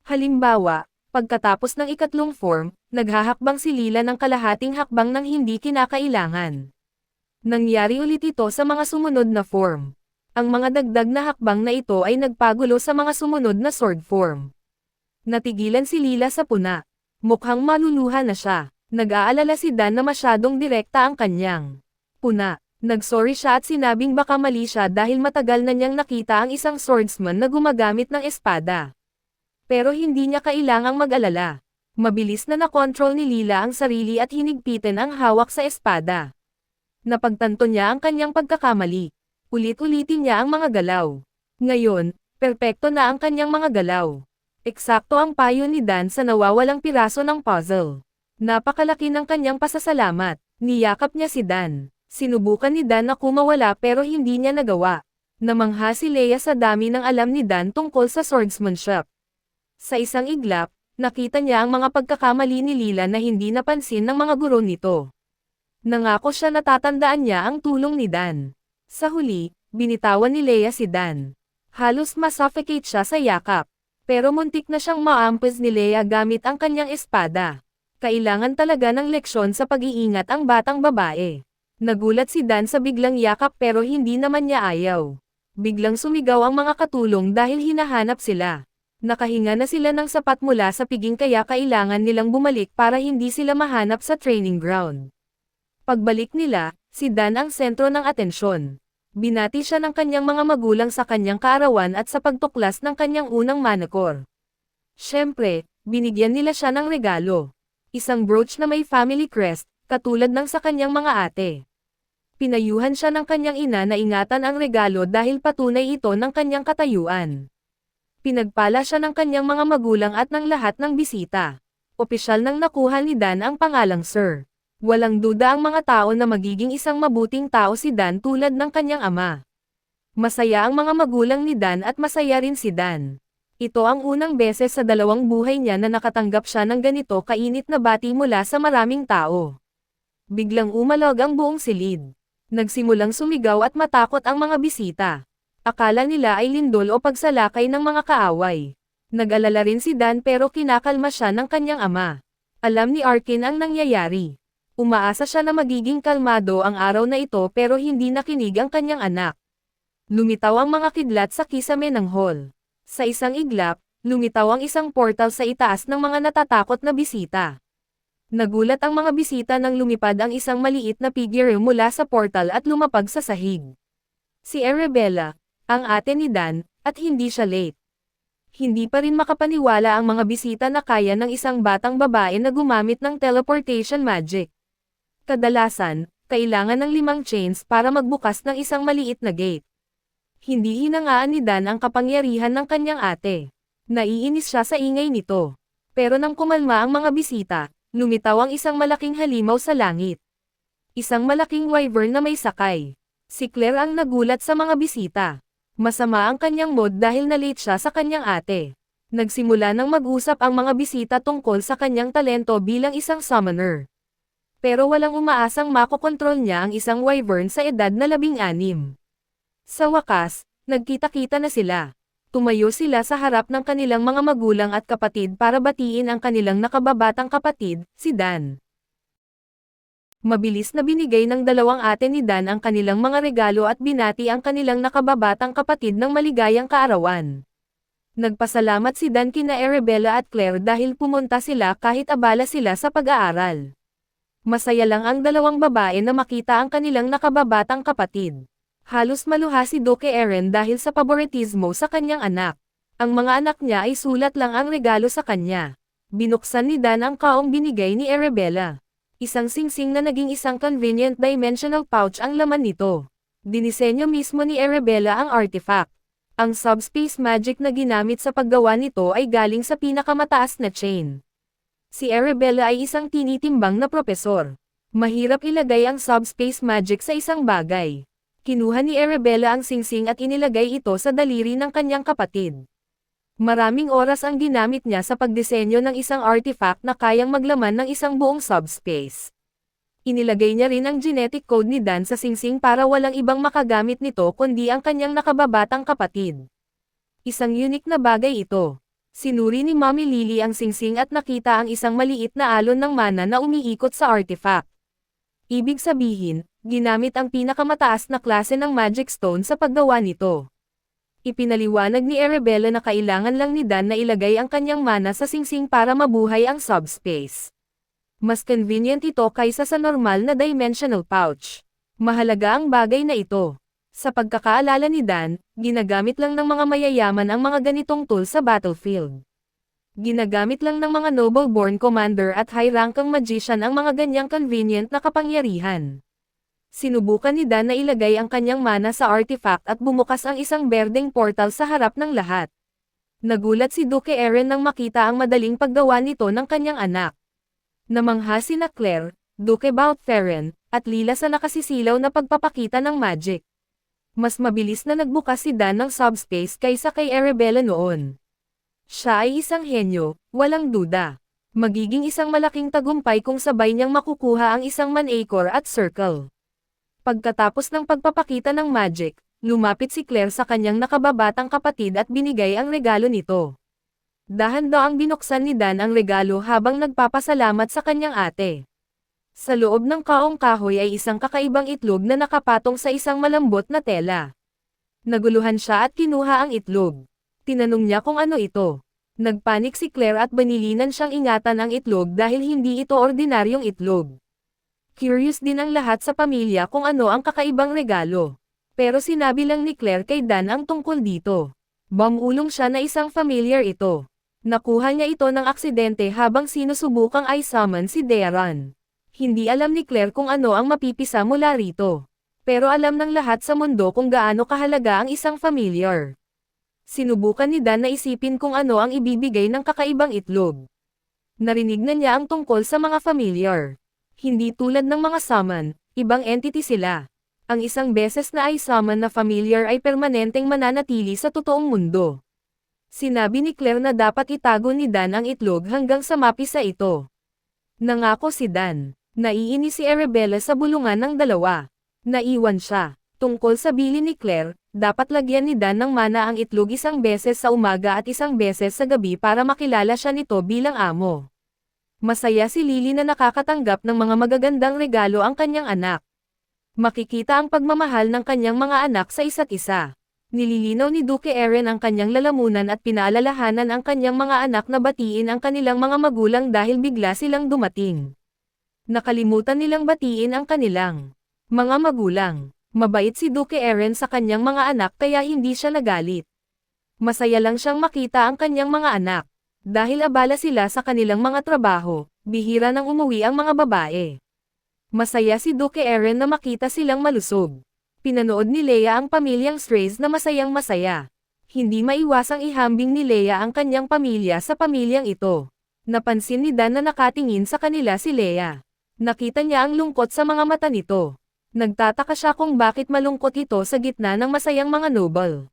Halimbawa, pagkatapos ng 3 form, naghahakbang si Lila ng kalahating hakbang ng hindi kinakailangan. Nangyari ulit ito sa mga sumunod na form. Ang mga dagdag na hakbang na ito ay nagpagulo sa mga sumunod na sword form. Natigilan si Lila sa puna. Mukhang maluluha na siya. Nag-aalala si Dan na masyadong direkta ang kanyang puna. Nagsorry siya at sinabing baka mali siya dahil matagal na niyang nakita ang isang swordsman na gumagamit ng espada. Pero hindi niya kailangang mag-alala. Mabilis na nakontrol ni Lila ang sarili at hinigpitin ang hawak sa espada. Napagtanto niya ang kanyang pagkakamali. Ulit-ulitin niya ang mga galaw. Ngayon, perpekto na ang kanyang mga galaw. Eksakto ang payo ni Dan sa nawawalang piraso ng puzzle. Napakalaki ng kanyang pasasalamat. Niyakap niya si Dan. Sinubukan ni Dan na kumawala pero hindi niya nagawa. Namangha si Leia sa dami ng alam ni Dan tungkol sa swordsmanship. Sa isang iglap, nakita niya ang mga pagkakamali ni Lila na hindi napansin ng mga guro nito. Nangako siya na tatandaan niya ang tulong ni Dan. Sa huli, binitawan ni Leia si Dan. Halos masuffocate siya sa yakap. Pero muntik na siyang maampes ni Leia gamit ang kanyang espada. Kailangan talaga ng leksyon sa pag-iingat ang batang babae. Nagulat si Dan sa biglang yakap pero hindi naman niya ayaw. Biglang sumigaw ang mga katulong dahil hinahanap sila. Nakahinga na sila ng sapat mula sa piging kaya kailangan nilang bumalik para hindi sila mahanap sa training ground. Pagbalik nila, si Dan ang sentro ng atensyon. Binati siya ng kanyang mga magulang sa kanyang kaarawan at sa pagtuklas ng kanyang unang manakor. Siyempre, binigyan nila siya ng regalo. Isang brooch na may family crest, katulad ng sa kanyang mga ate. Pinayuhan siya ng kanyang ina na ingatan ang regalo dahil patunay ito ng kanyang katayuan. Pinagpala siya ng kanyang mga magulang at ng lahat ng bisita. Opisyal nang nakuha ni Dan ang pangalang Sir. Walang duda ang mga tao na magiging isang mabuting tao si Dan tulad ng kanyang ama. Masaya ang mga magulang ni Dan at masaya rin si Dan. Ito ang unang beses sa 2 buhay niya na nakatanggap siya ng ganito kainit na bati mula sa maraming tao. Biglang umalog ang buong silid. Nagsimulang sumigaw at matakot ang mga bisita. Akala nila ay lindol o pagsalakay ng mga kaaway. Nag-alala rin si Dan pero kinakalma siya ng kanyang ama. Alam ni Arkin ang nangyayari. Umaasa siya na magiging kalmado ang araw na ito pero hindi nakinig ang kanyang anak. Lumitaw ang mga kidlat sa kisame ng hall. Sa isang iglap, lumitaw ang isang portal sa itaas ng mga natatakot na bisita. Nagulat ang mga bisita nang lumipad ang isang maliit na figure mula sa portal at lumapag sa sahig. Si Arabella, ang ate ni Dan, at hindi siya late. Hindi pa rin makapaniwala ang mga bisita na kaya ng isang batang babae na gumamit ng teleportation magic. Kadalasan, kailangan ng 5 chains para magbukas ng isang maliit na gate. Hindi hinangaan ni Dan ang kapangyarihan ng kanyang ate. Naiinis siya sa ingay nito. Pero nang kumalma ang mga bisita, lumitaw ang isang malaking halimaw sa langit. Isang malaking wyvern na may sakay. Si Claire ang nagulat sa mga bisita. Masama ang kanyang mood dahil na-late siya sa kanyang ate. Nagsimula nang mag-usap ang mga bisita tungkol sa kanyang talento bilang isang summoner. Pero walang umaasang makokontrol niya ang isang wyvern sa edad na 16. Sa wakas, nagkita-kita na sila. Tumayo sila sa harap ng kanilang mga magulang at kapatid para batiin ang kanilang nakababatang kapatid, si Dan. Mabilis na binigay ng dalawang ate ni Dan ang kanilang mga regalo at binati ang kanilang nakababatang kapatid ng maligayang kaarawan. Nagpasalamat si Dan kina Arabella at Claire dahil pumunta sila kahit abala sila sa pag-aaral. Masaya lang ang dalawang babae na makita ang kanilang nakababatang kapatid. Halos maluha si Duke Eren dahil sa paboritismo sa kanyang anak. Ang mga anak niya ay sulat lang ang regalo sa kanya. Binuksan ni Dan ang kaong binigay ni Arabella. Isang singsing na naging isang convenient dimensional pouch ang laman nito. Dinisenyo mismo ni Arabella ang artifact. Ang subspace magic na ginamit sa paggawa nito ay galing sa pinakamataas na chain. Si Arabella ay isang tinitimbang na propesor. Mahirap ilagay ang subspace magic sa isang bagay. Kinuha ni Arabella ang singsing at inilagay ito sa daliri ng kanyang kapatid. Maraming oras ang ginamit niya sa pagdisenyo ng isang artifact na kayang maglaman ng isang buong subspace. Inilagay niya rin ang genetic code ni Dan sa singsing para walang ibang makagamit nito kundi ang kanyang nakababatang kapatid. Isang unique na bagay ito. Sinuri ni Mommy Lily ang singsing at nakita ang isang maliit na alon ng mana na umiikot sa artifact. Ibig sabihin, ginamit ang pinakamataas na klase ng magic stone sa paggawa nito. Ipinaliwanag ni Arabella na kailangan lang ni Dan na ilagay ang kanyang mana sa singsing para mabuhay ang subspace. Mas convenient ito kaysa sa normal na dimensional pouch. Mahalaga ang bagay na ito. Sa pagkakaalala ni Dan, ginagamit lang ng mga mayayaman ang mga ganitong tool sa battlefield. Ginagamit lang ng mga noble-born commander at high-rankang magician ang mga ganyang convenient na kapangyarihan. Sinubukan ni Dan na ilagay ang kanyang mana sa artifact at bumukas ang isang berdeng portal sa harap ng lahat. Nagulat si Duke Eren nang makita ang madaling paggawa nito ng kanyang anak. Namangha sina Claire, Duke Baltferen, at Lila sa nakasisilaw na pagpapakita ng magic. Mas mabilis na nagbukas si Dan ng subspace kaysa kay Arabella noon. Siya ay isang henyo, walang duda. Magiging isang malaking tagumpay kung sabay niyang makukuha ang isang manacor at circle. Pagkatapos ng pagpapakita ng magic, lumapit si Claire sa kanyang nakababatang kapatid at binigay ang regalo nito. Dahan-daang binuksan ni Dan ang regalo habang nagpapasalamat sa kanyang ate. Sa loob ng kaong kahoy ay isang kakaibang itlog na nakapatong sa isang malambot na tela. Naguluhan siya at kinuha ang itlog. Tinanong niya kung ano ito. Nagpanik si Claire at banilinan siyang ingatan ang itlog dahil hindi ito ordinaryong itlog. Curious din ang lahat sa pamilya kung ano ang kakaibang regalo. Pero sinabi lang ni Claire kay Dan ang tungkol dito. Bamulong siya na isang familiar ito. Nakuha niya ito ng aksidente habang sinusubukang i-summon si Deran. Hindi alam ni Claire kung ano ang mapipisa mula rito. Pero alam ng lahat sa mundo kung gaano kahalaga ang isang familiar. Sinubukan ni Dan na isipin kung ano ang ibibigay ng kakaibang itlog. Narinig na niya ang tungkol sa mga familiar. Hindi tulad ng mga summon, ibang entity sila. Ang isang beses na i-summon na familiar ay permanenteng mananatili sa totoong mundo. Sinabi ni Claire na dapat itago ni Dan ang itlog hanggang sa mapisa ito. Nangako si Dan. Naiinis si Arabella sa bulungan ng dalawa. Naiwan siya. Tungkol sa bili ni Claire, dapat lagyan ni Dan ng mana ang itlog isang beses sa umaga at isang beses sa gabi para makilala siya nito bilang amo. Masaya si Lily na nakakatanggap ng mga magagandang regalo ang kanyang anak. Makikita ang pagmamahal ng kanyang mga anak sa isa't isa. Nililinaw ni Duke Eren ang kanyang lalamunan at pinaalalahanan ang kanyang mga anak na batiin ang kanilang mga magulang dahil bigla silang dumating. Nakalimutan nilang batiin ang kanilang mga magulang. Mabait si Duke Eren sa kanyang mga anak kaya hindi siya nagalit. Masaya lang siyang makita ang kanyang mga anak. Dahil abala sila sa kanilang mga trabaho, bihira nang umuwi ang mga babae. Masaya si Duke Eren na makita silang malusog. Pinanood ni Leia ang pamilyang Strays na masayang masaya. Hindi maiwasang ihambing ni Leia ang kanyang pamilya sa pamilyang ito. Napansin ni Dan na nakatingin sa kanila si Leia. Nakita niya ang lungkot sa mga mata nito. Nagtataka siya kung bakit malungkot ito sa gitna ng masayang mga noble.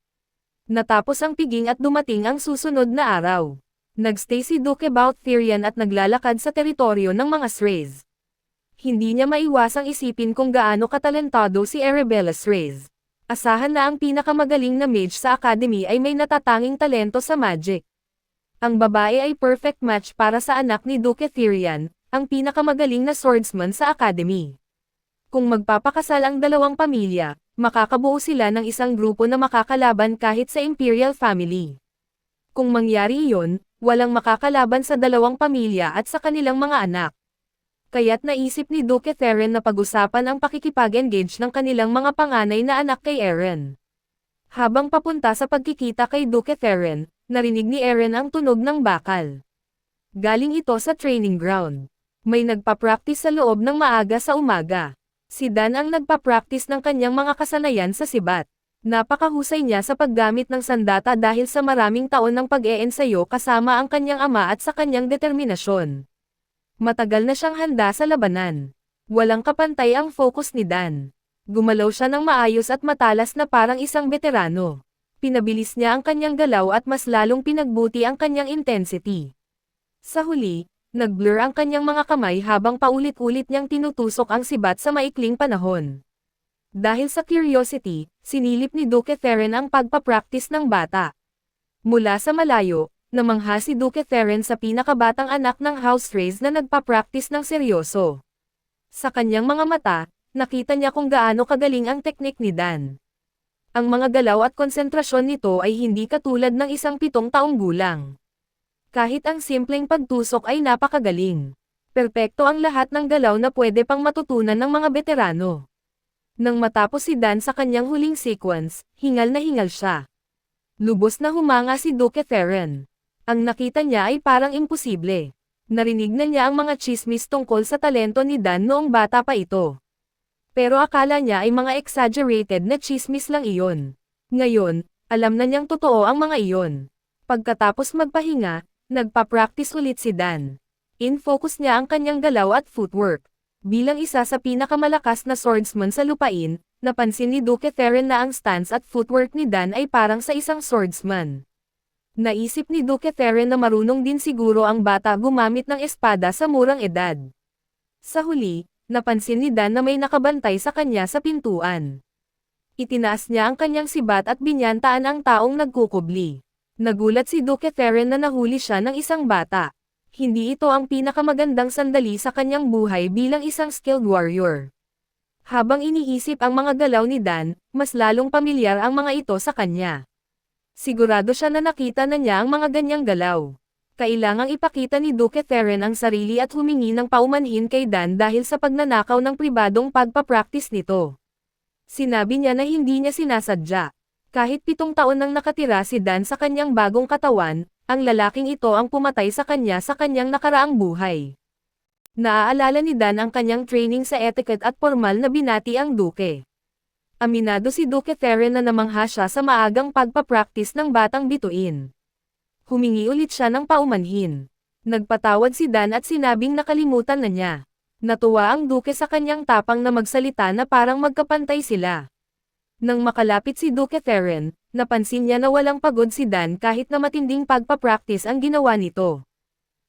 Natapos ang piging at dumating ang susunod na araw. Nagstay si Duke Balthierian at naglalakad sa teritoryo ng mga Srays. Hindi niya maiwasang isipin kung gaano katalentado si Arabella Srays. Asahan na ang pinakamagaling na mage sa academy ay may natatanging talento sa magic. Ang babae ay perfect match para sa anak ni Duke Therian, ang pinakamagaling na swordsman sa academy. Kung magpapakasal ang dalawang pamilya, makakabuo sila ng isang grupo na makakalaban kahit sa imperial family. Kung mangyari iyon, walang makakalaban sa dalawang pamilya at sa kanilang mga anak. Kaya't naisip ni Duke Therian na pag-usapan ang pakikipag-engage ng kanilang mga panganay na anak kay Eren. Habang papunta sa pagkikita kay Duke Therian, narinig ni Eren ang tunog ng bakal. Galing ito sa training ground. May nagpa-practice sa loob ng maaga sa umaga. Si Dan ang nagpa-practice ng kanyang mga kasanayan sa sibat. Napakahusay niya sa paggamit ng sandata dahil sa maraming taon ng pag-eensayo kasama ang kanyang ama at sa kanyang determinasyon. Matagal na siyang handa sa labanan. Walang kapantay ang focus ni Dan. Gumalaw siya ng maayos at matalas na parang isang veterano. Pinabilis niya ang kanyang galaw at mas lalong pinagbuti ang kanyang intensity. Sa huli, nag-blur ang kanyang mga kamay habang paulit-ulit niyang tinutusok ang sibat sa maikling panahon. Dahil sa curiosity, sinilip ni Duke Therian ang pagpapractice ng bata. Mula sa malayo, namangha si Duke Therian sa pinakabatang anak ng House Rays na nagpapractice ng seryoso. Sa kanyang mga mata, nakita niya kung gaano kagaling ang teknik ni Dan. Ang mga galaw at konsentrasyon nito ay hindi katulad ng isang 7 taong gulang. Kahit ang simpleng pagtusok ay napakagaling. Perpekto ang lahat ng galaw na pwede pang matutunan ng mga veterano. Nang matapos si Dan sa kanyang huling sequence, hingal na hingal siya. Lubos na humanga si Duke Therian. Ang nakita niya ay parang imposible. Narinig na niya ang mga chismis tungkol sa talento ni Dan noong bata pa ito. Pero akala niya ay mga exaggerated na chismis lang iyon. Ngayon, alam na niyang totoo ang mga iyon. Pagkatapos magpahinga, nagpa-practice ulit si Dan. In-focus niya ang kanyang galaw at footwork. Bilang isa sa pinakamalakas na swordsman sa lupain, napansin ni Duke Therian na ang stance at footwork ni Dan ay parang sa isang swordsman. Naisip ni Duke Therian na marunong din siguro ang bata gumamit ng espada sa murang edad. Sa huli, napansin ni Dan na may nakabantay sa kanya sa pintuan. Itinaas niya ang kanyang sibat at binyantaan ang taong nagkukubli. Nagulat si Duke Therian na nahuli siya ng isang bata. Hindi ito ang pinakamagandang sandali sa kanyang buhay bilang isang skilled warrior. Habang iniisip ang mga galaw ni Dan, mas lalong pamilyar ang mga ito sa kanya. Sigurado siya na nakita na niya ang mga ganyang galaw. Kailangang ipakita ni Duke Therian ang sarili at humingi ng paumanhin kay Dan dahil sa pagnanakaw ng pribadong pagpapractice nito. Sinabi niya na hindi niya sinasadya. Kahit 7 taon nang nakatira si Dan sa kanyang bagong katawan, ang lalaking ito ang pumatay sa kanya sa kanyang nakaraang buhay. Naaalala ni Dan ang kanyang training sa etiquette at formal na binati ang Duke. Aminado si Duke Therian na namangha siya sa maagang pagpapractice ng batang bituin. Humingi ulit siya ng paumanhin. Nagpatawad si Dan at sinabing nakalimutan na niya. Natuwa ang Duke sa kanyang tapang na magsalita na parang magkapantay sila. Nang makalapit si Duke Therian, napansin niya na walang pagod si Dan kahit na matinding pagpapractice ang ginawa nito.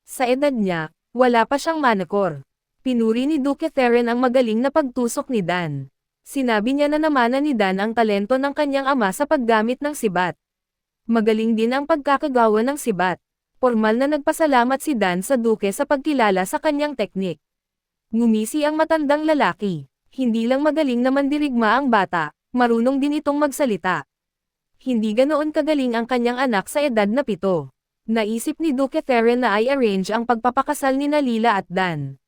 Sa edad niya, wala pa siyang manakor. Pinuri ni Duke Therian ang magaling na pagtusok ni Dan. Sinabi niya na namana ni Dan ang talento ng kanyang ama sa paggamit ng sibat. Magaling din ang pagkakagawa ng sibat. Formal na nagpasalamat si Dan sa Duke sa pagkilala sa kanyang teknik. Ngumisi ang matandang lalaki. Hindi lang magaling na mandirigma ang bata, marunong din itong magsalita. Hindi ganoon kagaling ang kanyang anak sa edad na 7. Naisip ni Duke Therian na i-arrange ang pagpapakasal ni Lila at Dan.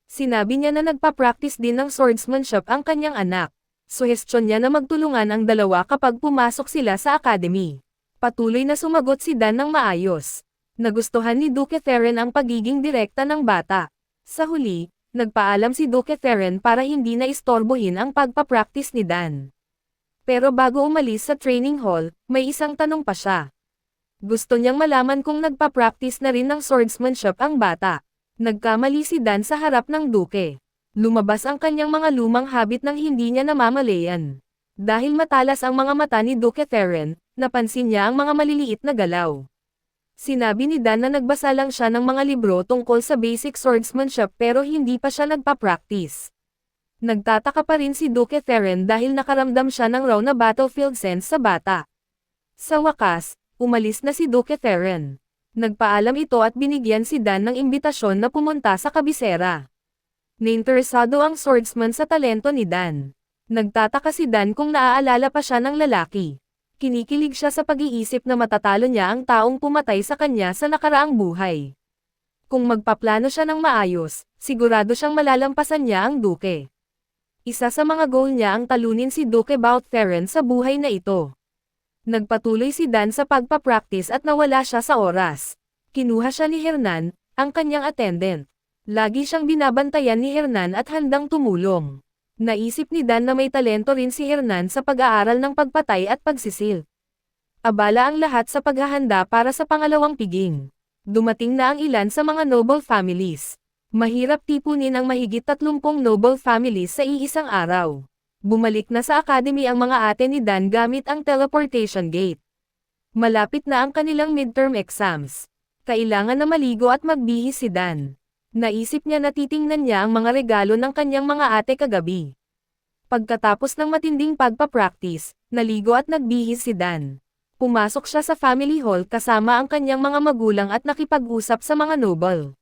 Sinabi niya na nagpa-practice din ng swordsmanship ang kanyang anak. Suhestyon niya na magtulungan ang dalawa kapag pumasok sila sa academy. Patuloy na sumagot si Dan ng maayos. Nagustuhan ni Duke Therian ang pagiging direkta ng bata. Sa huli, nagpaalam si Duke Therian para hindi na istorbohin ang pagpa-practice ni Dan. Pero bago umalis sa training hall, may isang tanong pa siya. Gusto niyang malaman kung nagpa-practice na rin ng swordsmanship ang bata. Nagkamali si Dan sa harap ng Duke. Lumabas ang kanyang mga lumang habit nang hindi niya namamalayan. Dahil matalas ang mga mata ni Duke Theron, napansin niya ang mga maliliit na galaw. Sinabi ni Dan na nagbasa lang siya ng mga libro tungkol sa basic swordsmanship pero hindi pa siya nagpa-practice. Nagtataka pa rin si Duke Theron dahil nakaramdam siya ng raw na battlefield sense sa bata. Sa wakas, umalis na si Duke Theron. Nagpaalam ito at binigyan si Dan ng imbitasyon na pumunta sa kabisera. Nainteresado ang swordsman sa talento ni Dan. Nagtataka si Dan kung naaalala pa siya ng lalaki. Kinikilig siya sa pag-iisip na matatalo niya ang taong pumatay sa kanya sa nakaraang buhay. Kung magpaplano siya ng maayos, sigurado siyang malalampasan niya ang Duke. Isa sa mga goal niya ang talunin si Duke Bout Theron sa buhay na ito. Nagpatuloy si Dan sa pagpapractice at nawala siya sa oras. Kinuha siya ni Hernan, ang kanyang attendant. Lagi siyang binabantayan ni Hernan at handang tumulong. Naisip ni Dan na may talento rin si Hernan sa pag-aaral ng pagpatay at pagsisil. Abala ang lahat sa paghahanda para sa pangalawang piging. Dumating na ang ilan sa mga noble families. Mahirap tipunin ang mahigit 30 noble families sa iisang araw. Bumalik na sa academy ang mga ate ni Dan gamit ang teleportation gate. Malapit na ang kanilang midterm exams. Kailangan na maligo at magbihis si Dan. Naisip niya na titingnan niya ang mga regalo ng kanyang mga ate kagabi. Pagkatapos ng matinding pagpapractice, naligo at nagbihis si Dan. Pumasok siya sa family hall kasama ang kanyang mga magulang at nakipag-usap sa mga noble.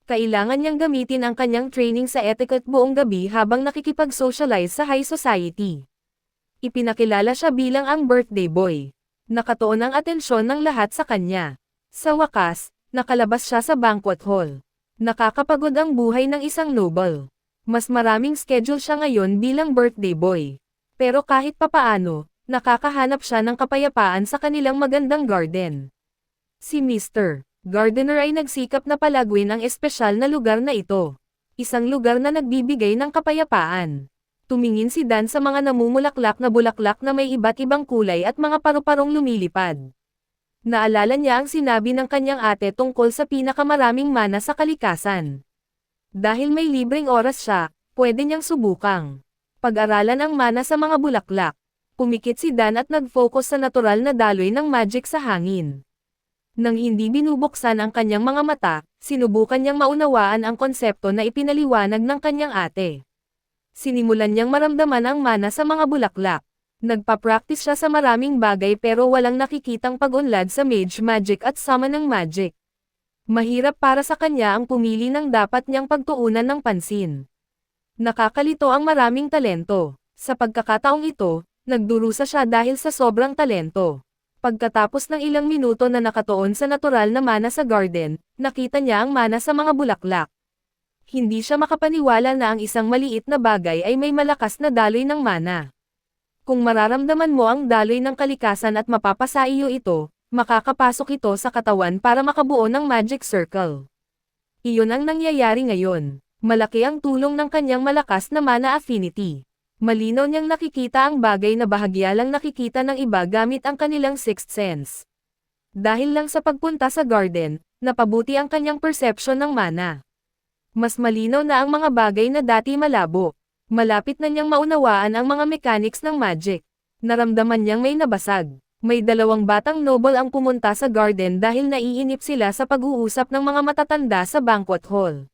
Kailangan niyang gamitin ang kanyang training sa etiquette buong gabi habang nakikipag-socialize sa high society. Ipinakilala siya bilang ang birthday boy. Nakatuon ang atensyon ng lahat sa kanya. Sa wakas, nakalabas siya sa banquet hall. Nakakapagod ang buhay ng isang noble. Mas maraming schedule siya ngayon bilang birthday boy. Pero kahit papaano, nakakahanap siya ng kapayapaan sa kanilang magandang garden. Si Mr. Gardener ay nagsikap na palaguin ang espesyal na lugar na ito. Isang lugar na nagbibigay ng kapayapaan. Tumingin si Dan sa mga namumulaklak na bulaklak na may iba't ibang kulay at mga paru-parong lumilipad. Naalala niya ang sinabi ng kanyang ate tungkol sa pinakamaraming mana sa kalikasan. Dahil may libreng oras siya, pwede niyang subukang pag-aralan ang mana sa mga bulaklak. Pumikit si Dan at nag-focus sa natural na daloy ng magic sa hangin. Nang hindi binubuksan ang kanyang mga mata, sinubukan niyang maunawaan ang konsepto na ipinaliwanag ng kanyang ate. Sinimulan niyang maramdaman ang mana sa mga bulaklak. Nagpa-practice siya sa maraming bagay pero walang nakikitang pag-unlad sa mage magic at summon ng magic. Mahirap para sa kanya ang pumili ng dapat niyang pagtuunan ng pansin. Nakakalito ang maraming talento. Sa pagkakataong ito, nagdurusa siya dahil sa sobrang talento. Pagkatapos ng ilang minuto na nakatuon sa natural na mana sa garden, nakita niya ang mana sa mga bulaklak. Hindi siya makapaniwala na ang isang maliit na bagay ay may malakas na daloy ng mana. Kung mararamdaman mo ang daloy ng kalikasan at mapapasa iyo ito, makakapasok ito sa katawan para makabuo ng magic circle. Iyon ang nangyayari ngayon. Malaki ang tulong ng kanyang malakas na mana affinity. Malinaw niyang nakikita ang bagay na bahagya lang nakikita ng iba gamit ang kanilang sixth sense. Dahil lang sa pagpunta sa garden, napabuti ang kanyang perception ng mana. Mas malinaw na ang mga bagay na dati malabo. Malapit na niyang maunawaan ang mga mechanics ng magic. Naramdaman niyang may nabasag. May dalawang batang noble ang pumunta sa garden dahil naiinip sila sa pag-uusap ng mga matatanda sa banquet hall.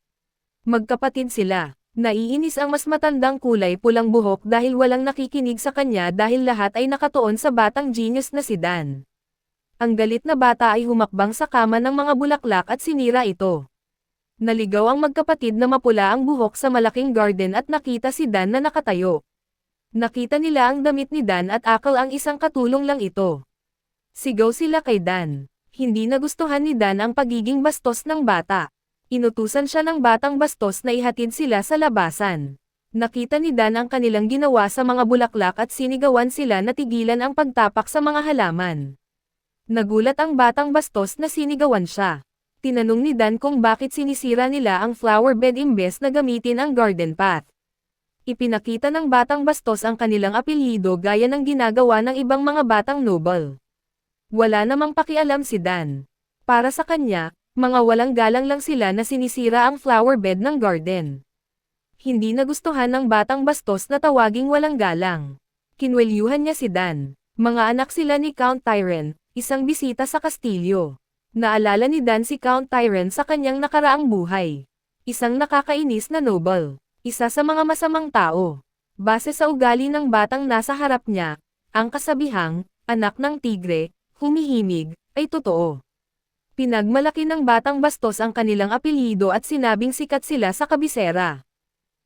Magkapatid sila. Naiinis ang mas matandang kulay pulang buhok dahil walang nakikinig sa kanya dahil lahat ay nakatuon sa batang genius na si Dan. Ang galit na bata ay humakbang sa kama ng mga bulaklak at sinira ito. Naligaw ang magkapatid na mapula ang buhok sa malaking garden at nakita si Dan na nakatayo. Nakita nila ang damit ni Dan at akal ang isang katulong lang ito. Sigaw sila kay Dan. Hindi nagustuhan ni Dan ang pagiging bastos ng bata. Inutusan siya ng batang bastos na ihatid sila sa labasan. Nakita ni Dan ang kanilang ginawa sa mga bulaklak at sinigawan sila na tigilan ang pagtapak sa mga halaman. Nagulat ang batang bastos na sinigawan siya. Tinanong ni Dan kung bakit sinisira nila ang flower bed imbes na gamitin ang garden path. Ipinakita ng batang bastos ang kanilang apelyido gaya ng ginagawa ng ibang mga batang noble. Wala namang pakialam si Dan. Para sa kanya, mga walang galang lang sila na sinisira ang flower bed ng garden. Hindi nagustuhan ng batang bastos na tawaging walang galang. Kinwelyuhan niya si Dan. Mga anak sila ni Count Tyren, isang bisita sa kastilyo. Naalala ni Dan si Count Tyren sa kanyang nakaraang buhay. Isang nakakainis na noble. Isa sa mga masamang tao. Base sa ugali ng batang nasa harap niya, ang kasabihang, anak ng tigre, humihimig, ay totoo. Pinagmalaki ng batang bastos ang kanilang apelyido at sinabing sikat sila sa kabisera.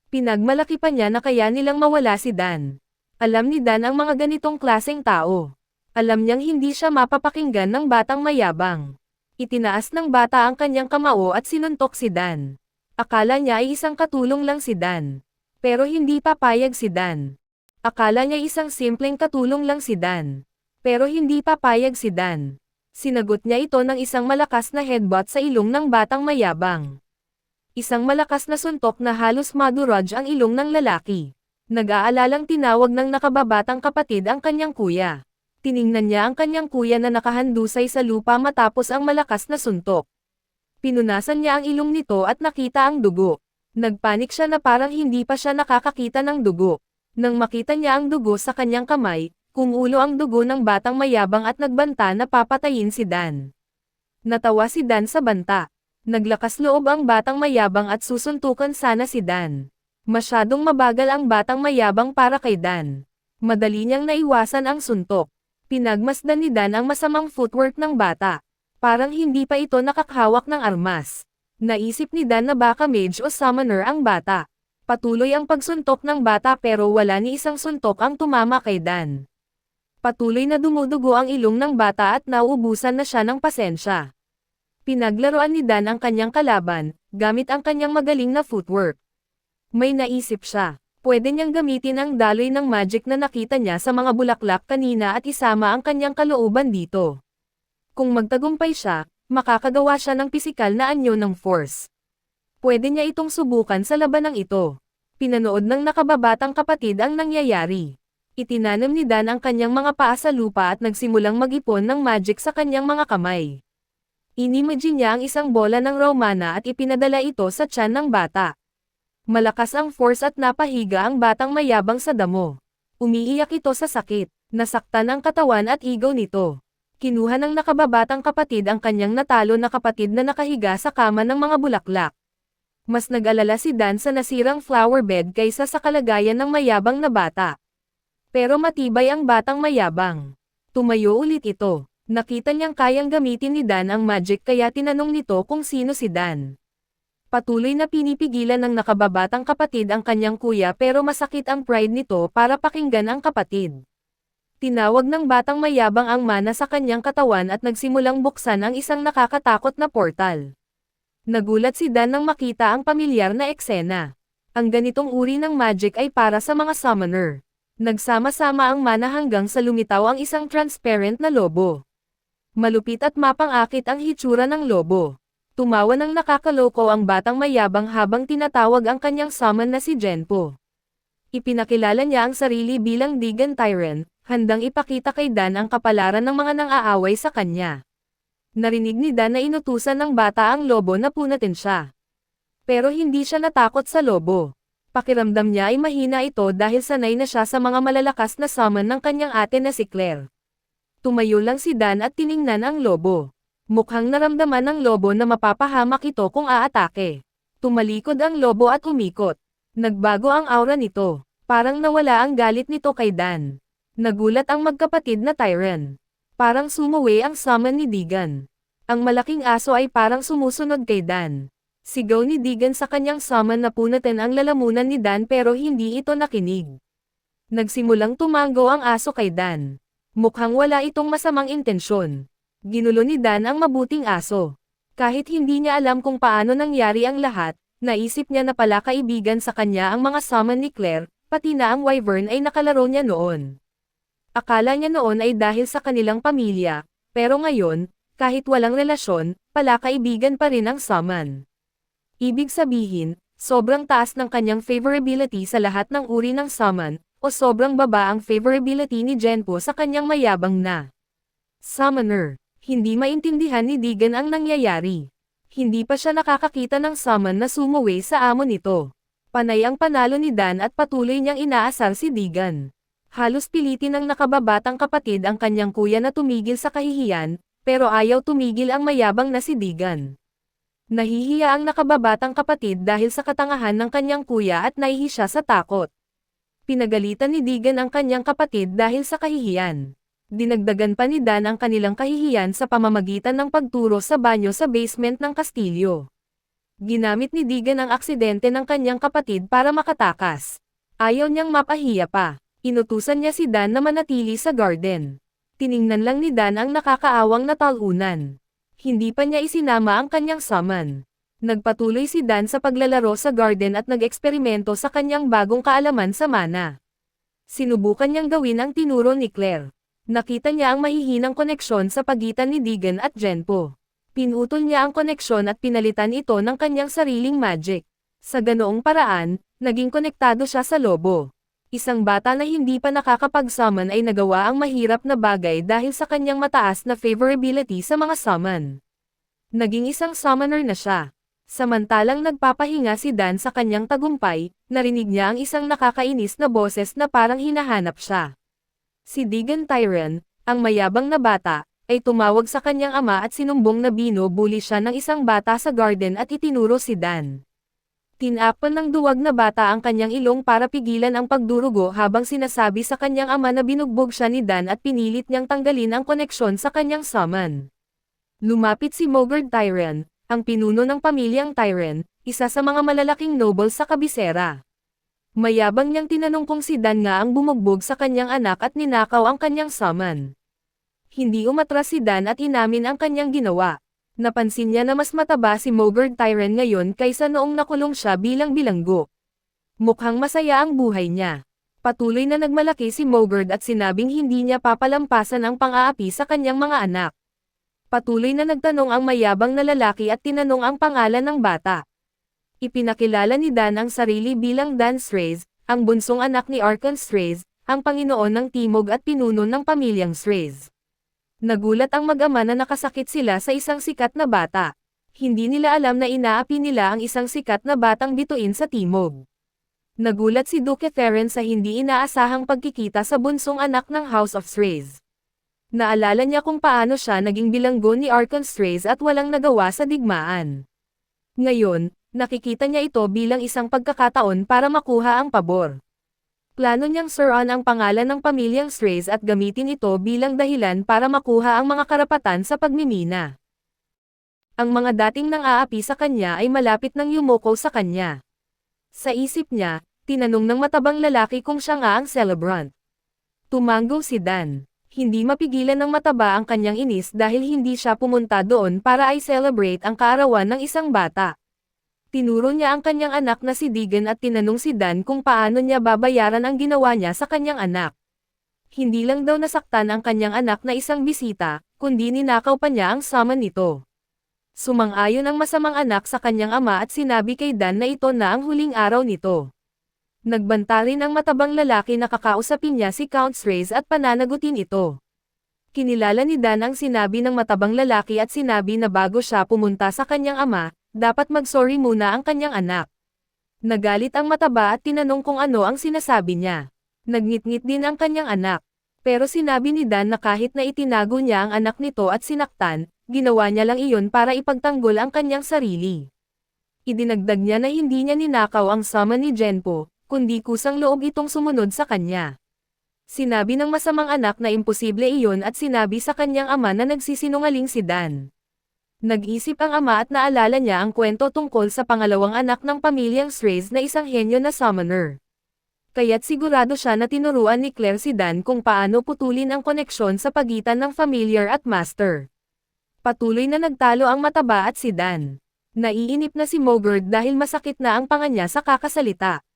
Pinagmalaki pa niya na kaya nilang mawala si Dan. Alam ni Dan ang mga ganitong klaseng tao. Alam niyang hindi siya mapapakinggan ng batang mayabang. Itinaas ng bata ang kanyang kamao at sinuntok si Dan. Akala niya ay isang katulong lang si Dan. Pero hindi papayag si Dan. Akala niya isang simpleng katulong lang si Dan. Pero hindi papayag si Dan. Sinagot niya ito ng isang malakas na headbutt sa ilong ng batang mayabang. Isang malakas na suntok na halos maduraj ang ilong ng lalaki. Nag-aalalang tinawag ng nakababatang kapatid ang kanyang kuya. Tiningnan niya ang kanyang kuya na nakahandusay sa lupa matapos ang malakas na suntok. Pinunasan niya ang ilong nito at nakita ang dugo. Nagpanik siya na parang hindi pa siya nakakakita ng dugo. Nang makita niya ang dugo sa kanyang kamay, kumulo ang dugo ng batang mayabang at nagbanta na papatayin si Dan. Natawa si Dan sa banta. Naglakas loob ang batang mayabang at susuntukan sana si Dan. Masyadong mabagal ang batang mayabang para kay Dan. Madali niyang naiwasan ang suntok. Pinagmasdan ni Dan ang masamang footwork ng bata. Parang hindi pa ito nakakhawak ng armas. Naisip ni Dan na baka mage o summoner ang bata. Patuloy ang pagsuntok ng bata pero wala ni isang suntok ang tumama kay Dan. Patuloy na dumudugo ang ilong ng bata at nauubusan na siya ng pasensya. Pinaglaruan ni Dan ang kanyang kalaban, gamit ang kanyang magaling na footwork. May naisip siya. Pwede niyang gamitin ang daloy ng magic na nakita niya sa mga bulaklak kanina at isama ang kanyang kalooban dito. Kung magtagumpay siya, makakagawa siya ng pisikal na anyo ng force. Pwede niya itong subukan sa labanang ito. Pinanood ng nakababatang kapatid ang nangyayari. Itinanam ni Dan ang kanyang mga paa sa lupa at nagsimulang mag-ipon ng magic sa kanyang mga kamay. Inimagine niya ang isang bola ng raw mana at ipinadala ito sa tiyan ng bata. Malakas ang force at napahiga ang batang mayabang sa damo. Umiiyak ito sa sakit. Nasaktan ang katawan at igaw nito. Kinuha ng nakababatang kapatid ang kanyang natalo na kapatid na nakahiga sa kama ng mga bulaklak. Mas nag-alala si Dan sa nasirang flower bed kaysa sa kalagayan ng mayabang na bata. Pero matibay ang batang mayabang. Tumayo ulit ito. Nakita niyang kayang gamitin ni Dan ang magic kaya tinanong nito kung sino si Dan. Patuloy na pinipigilan ng nakababatang kapatid ang kanyang kuya pero masakit ang pride nito para pakinggan ang kapatid. Tinawag ng batang mayabang ang mana sa kanyang katawan at nagsimulang buksan ang isang nakakatakot na portal. Nagulat si Dan nang makita ang pamilyar na eksena. Ang ganitong uri ng magic ay para sa mga summoner. Nagsama-sama ang mana hanggang sa lumitaw ang isang transparent na lobo. Malupit at mapang-akit ang hitsura ng lobo. Tumawa ng nakakaloko ang batang mayabang habang tinatawag ang kanyang summon na si Genpo. Ipinakilala niya ang sarili bilang Digan Tyren, handang ipakita kay Dan ang kapalaran ng mga nang-aaway sa kanya. Narinig ni Dan na inutusan ng bata ang lobo na punatin siya. Pero hindi siya natakot sa lobo. Pakiramdam niya ay mahina ito dahil sanay na siya sa mga malalakas na summon ng kanyang ate na si Claire. Tumayo lang si Dan at tiningnan ang lobo. Mukhang naramdaman ng lobo na mapapahamak ito kung aatake. Tumalikod ang lobo at umikot. Nagbago ang aura nito. Parang nawala ang galit nito kay Dan. Nagulat ang magkapatid na Tyren. Parang sumuwi ang summon ni Digan. Ang malaking aso ay parang sumusunod kay Dan. Sigaw ni Digan sa kanyang summon na punatin ang lalamunan ni Dan pero hindi ito nakinig. Nagsimulang tumango ang aso kay Dan. Mukhang wala itong masamang intensyon. Ginulo ni Dan ang mabuting aso. Kahit hindi niya alam kung paano nangyari ang lahat, naisip niya na pala kaibigan sa kanya ang mga summon ni Claire, pati na ang wyvern ay nakalaro niya noon. Akala niya noon ay dahil sa kanilang pamilya, pero ngayon, kahit walang relasyon, pala kaibigan pa rin ang summon. Ibig sabihin, sobrang taas ng kanyang favorability sa lahat ng uri ng summon, o sobrang baba ang favorability ni Genpo sa kanyang mayabang na summoner. Hindi maintindihan ni Digan ang nangyayari. Hindi pa siya nakakakita ng summon na sumuwi sa amo nito. Panay ang panalo ni Dan at patuloy niyang inaasar si Deegan. Halos pilitin ng nakababatang kapatid ang kanyang kuya na tumigil sa kahihiyan, pero ayaw tumigil ang mayabang na si Deegan. Nahihiya ang nakababatang kapatid dahil sa katangahan ng kanyang kuya at nahihi siya sa takot. Pinagalitan ni Deegan ang kanyang kapatid dahil sa kahihiyan. Dinagdagan pa ni Dan ang kanilang kahihiyan sa pamamagitan ng pagturo sa banyo sa basement ng kastilyo. Ginamit ni Deegan ang aksidente ng kanyang kapatid para makatakas. Ayaw niyang mapahiya pa. Inutusan niya si Dan na manatili sa garden. Tiningnan lang ni Dan ang nakakaawang na talunan. Hindi pa niya isinama ang kanyang summon. Nagpatuloy si Dan sa paglalaro sa garden at nag-eksperimento sa kanyang bagong kaalaman sa mana. Sinubukan niyang gawin ang tinuro ni Claire. Nakita niya ang mahihinang koneksyon sa pagitan ni Deegan at Genpo. Pinutol niya ang koneksyon at pinalitan ito ng kanyang sariling magic. Sa ganoong paraan, naging konektado siya sa lobo. Isang bata na hindi pa nakakapag-summon ay nagawa ang mahirap na bagay dahil sa kanyang mataas na favorability sa mga summon. Naging isang summoner na siya. Samantalang nagpapahinga si Dan sa kanyang tagumpay, narinig niya ang isang nakakainis na boses na parang hinahanap siya. Si Deegan Tyron, ang mayabang na bata, ay tumawag sa kanyang ama at sinumbong na binubuli siya ng isang bata sa garden at itinuro si Dan. Tinakpan ng duwag na bata ang kanyang ilong para pigilan ang pagdurugo habang sinasabi sa kanyang ama na binugbog siya ni Dan at pinilit niyang tanggalin ang koneksyon sa kanyang summon. Lumapit si Mogard Tyron, ang pinuno ng pamilyang Tyron, isa sa mga malalaking noble sa kabisera. Mayabang niyang tinanong kung si Dan nga ang bumugbog sa kanyang anak at ninakaw ang kanyang summon. Hindi umatras si Dan at inamin ang kanyang ginawa. Napansin niya na mas mataba si Mogard Tyron ngayon kaysa noong nakulong siya bilang bilanggo. Mukhang masaya ang buhay niya. Patuloy na nagmalaki si Mogard at sinabing hindi niya papalampasan ang pang-aapi sa kanyang mga anak. Patuloy na nagtanong ang mayabang na lalaki at tinanong ang pangalan ng bata. Ipinakilala ni Dan ang sarili bilang Dan Strays, ang bunsong anak ni Archon Strays, ang Panginoon ng Timog at pinuno ng pamilyang Strays. Nagulat ang mag-ama na nakasakit sila sa isang sikat na bata. Hindi nila alam na inaapi nila ang isang sikat na batang bituin sa Timog. Nagulat si Duke Theron sa hindi inaasahang pagkikita sa bunsong anak ng House of Strays. Naalala niya kung paano siya naging bilanggo ni Archon Strays at walang nagawa sa digmaan. Ngayon, nakikita niya ito bilang isang pagkakataon para makuha ang pabor. Plano niyang suron ang pangalan ng pamilyang Strays at gamitin ito bilang dahilan para makuha ang mga karapatan sa pagmimina. Ang mga dating nang-aapi sa kanya ay malapit nang yumuko sa kanya. Sa isip niya, tinanong ng matabang lalaki kung siya nga ang celebrant. Tumango si Dan. Hindi mapigilan ng mataba ang kanyang inis dahil hindi siya pumunta doon para i-celebrate ang kaarawan ng isang bata. Tinuro niya ang kanyang anak na si Deegan at tinanong si Dan kung paano niya babayaran ang ginawa niya sa kanyang anak. Hindi lang daw nasaktan ang kanyang anak na isang bisita, kundi ninakaw pa niya ang summon nito. Sumang-ayon ang masamang anak sa kanyang ama at sinabi kay Dan na ito na ang huling araw nito. Nagbanta rin ang matabang lalaki na kakausapin niya si Count Strays at pananagutin ito. Kinilala ni Dan ang sinabi ng matabang lalaki at sinabi na bago siya pumunta sa kanyang ama, dapat mag-sorry muna ang kanyang anak. Nagalit ang mataba at tinanong kung ano ang sinasabi niya. Nagngit-ngit din ang kanyang anak. Pero sinabi ni Dan na kahit na itinago niya ang anak nito at sinaktan, ginawa niya lang iyon para ipagtanggol ang kanyang sarili. Idinagdag niya na hindi niya ninakaw ang summon ni Genpo, kundi kusang loob itong sumunod sa kanya. Sinabi ng masamang anak na imposible iyon at sinabi sa kanyang ama na nagsisinungaling si Dan. Nag-isip ang ama at naalala niya ang kwento tungkol sa pangalawang anak ng pamilyang Strays na isang henyo na summoner. Kaya't sigurado siya na tinuruan ni Claire si Dan kung paano putulin ang koneksyon sa pagitan ng familiar at master. Patuloy na nagtalo ang mataba at si Dan. Naiinip na si Mogard dahil masakit na ang panga niya sa kakasalita.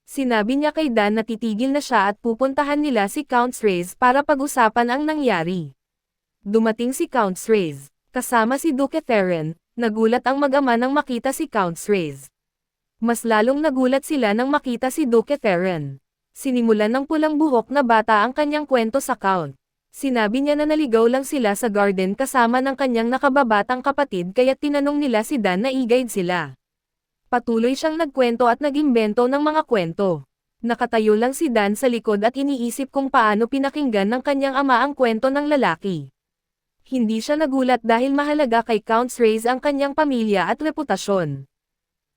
Sinabi niya kay Dan na titigil na siya at pupuntahan nila si Count Strays para pag-usapan ang nangyari. Dumating si Count Strays. Kasama si Duke Theron, nagulat ang mag-ama nang makita si Count Strays. Mas lalong nagulat sila nang makita si Duke Theron. Sinimulan ng pulang buhok na bata ang kanyang kwento sa Count. Sinabi niya na naligaw lang sila sa garden kasama ng kanyang nakababatang kapatid kaya't tinanong nila si Dan na i-guide sila. Patuloy siyang nagkwento at nagimbento ng mga kwento. Nakatayo lang si Dan sa likod at iniisip kung paano pinakinggan ng kanyang ama ang kwento ng lalaki. Hindi siya nagulat dahil mahalaga kay Count Reyes ang kanyang pamilya at reputasyon.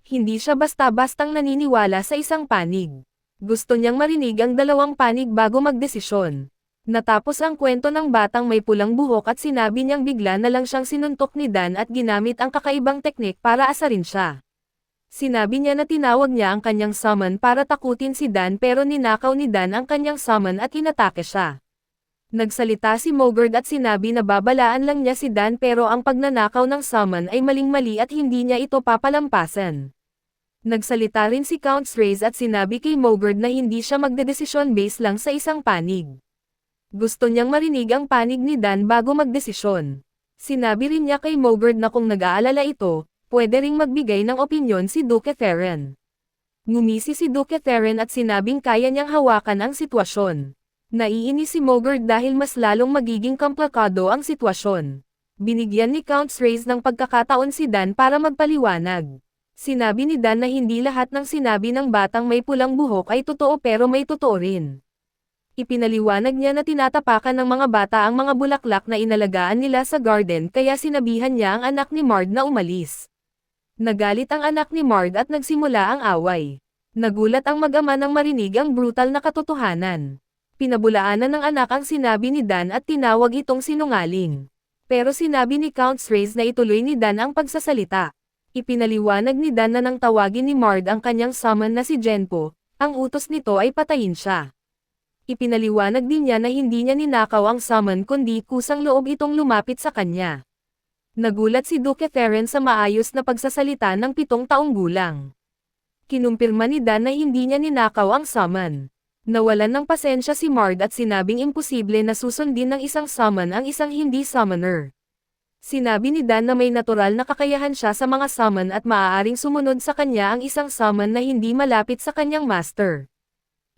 Hindi siya basta-bastang naniniwala sa isang panig. Gusto niyang marinig ang dalawang panig bago magdesisyon. Natapos ang kwento ng batang may pulang buhok at sinabi niyang bigla na lang siyang sinuntok ni Dan at ginamit ang kakaibang teknik para asarin siya. Sinabi niya na tinawag niya ang kanyang summon para takutin si Dan pero ninakaw ni Dan ang kanyang summon at inatake siya. Nagsalita si Mogard at sinabi na babalaan lang niya si Dan pero ang pagnanakaw ng summon ay maling-mali at hindi niya ito papalampasan. Nagsalita rin si Count Reyes at sinabi kay Mogard na hindi siya magdedesisyon base lang sa isang panig. Gusto niyang marinig ang panig ni Dan bago magdesisyon. Sinabi rin niya kay Mogard na kung nag-aalala ito, pwede ring magbigay ng opinyon si Duke Theron. Ngumisi si Duke Theron at sinabing kaya niyang hawakan ang sitwasyon. Naiinis si Mogard dahil mas lalong magiging komplikado ang sitwasyon. Binigyan ni Count Reyes ng pagkakataon si Dan para magpaliwanag. Sinabi ni Dan na hindi lahat ng sinabi ng batang may pulang buhok ay totoo pero may totoo rin. Ipinaliwanag niya na tinatapakan ng mga bata ang mga bulaklak na inalagaan nila sa garden kaya sinabihan niya ang anak ni Mard na umalis. Nagalit ang anak ni Mard at nagsimula ang away. Nagulat ang mag-ama nang marinig ang brutal na katotohanan. Pinabulaanan ng anak ang sinabi ni Dan at tinawag itong sinungaling. Pero sinabi ni Count Reyes na ituloy ni Dan ang pagsasalita. Ipinaliwanag ni Dan na nang tawagin ni Mard ang kanyang summon na si Genpo, ang utos nito ay patayin siya. Ipinaliwanag din niya na hindi niya ninakaw ang summon kundi kusang loob itong lumapit sa kanya. Nagulat si Duke Theron sa maayos na pagsasalita ng 7 taong gulang. Kinumpirma ni Dan na hindi niya ninakaw ang summon. Nawalan ng pasensya si Mard at sinabing imposible na susundin ng isang summon ang isang hindi summoner. Sinabi ni Dan na may natural na kakayahan siya sa mga summon at maaaring sumunod sa kanya ang isang summon na hindi malapit sa kanyang master.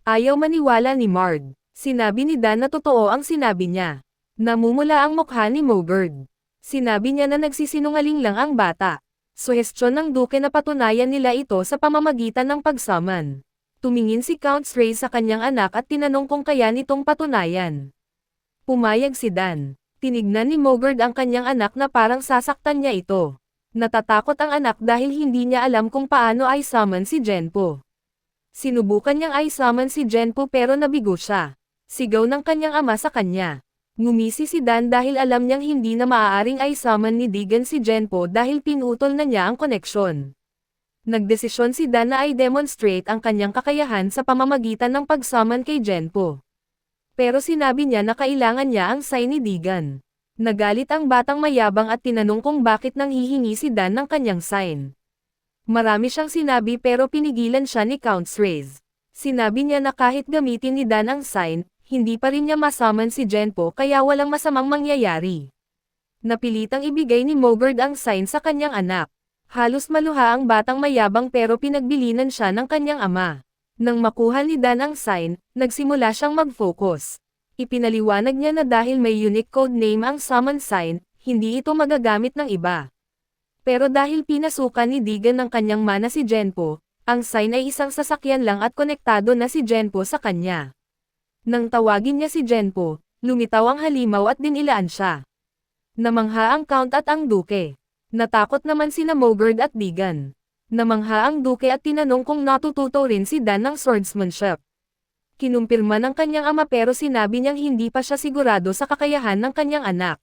Ayaw maniwala ni Mard. Sinabi ni Dan na totoo ang sinabi niya. Namumula ang mukha ni Mogard. Sinabi niya na nagsisinungaling lang ang bata. Suhestyon ng Duke na patunayan nila ito sa pamamagitan ng pagsummon. Tumingin si Count Reyes sa kanyang anak at tinanong kung kaya nitong patunayan. Pumayag si Dan. Tinignan ni Mogard ang kanyang anak na parang sasaktan niya ito. Natatakot ang anak dahil hindi niya alam kung paano ay summon si Genpo. Sinubukan niyang ay summon si Genpo pero nabigo siya. Sigaw ng kanyang ama sa kanya. Ngumisi si Dan dahil alam niyang hindi na maaaring ay summon ni Deegan si Genpo dahil pinutol na niya ang koneksyon. Nagdesisyon si Dan na i-demonstrate ang kanyang kakayahan sa pamamagitan ng pag-summon kay Genpo. Pero sinabi niya na kailangan niya ang sign ni Deegan. Nagalit ang batang mayabang at tinanong kung bakit nang hihingi si Dan ng kanyang sign. Marami siyang sinabi pero pinigilan siya ni Count Reyes. Sinabi niya na kahit gamitin ni Dan ang sign, hindi pa rin niya masummon si Genpo kaya walang masamang mangyayari. Napilitang ibigay ni Mogard ang sign sa kanyang anak. Halos maluha ang batang mayabang pero pinagbilinan siya ng kanyang ama. Nang makuha ni Dan ang sign, nagsimula siyang mag-focus. Ipinaliwanag niya na dahil may unique code name ang summon sign, hindi ito magagamit ng iba. Pero dahil pinasukan ni Deegan ng kanyang mana si Genpo, ang sign ay isang sasakyan lang at konektado na si Genpo sa kanya. Nang tawagin niya si Genpo, lumitaw ang halimaw at dinilaan siya. Namangha ang Count at ang Duke. Natakot naman sina Mogard at Deegan. Namangha ang Duke at tinanong kung natututo rin si Dan ng swordsmanship. Kinumpirma ng kanyang ama pero sinabi niyang hindi pa siya sigurado sa kakayahan ng kanyang anak.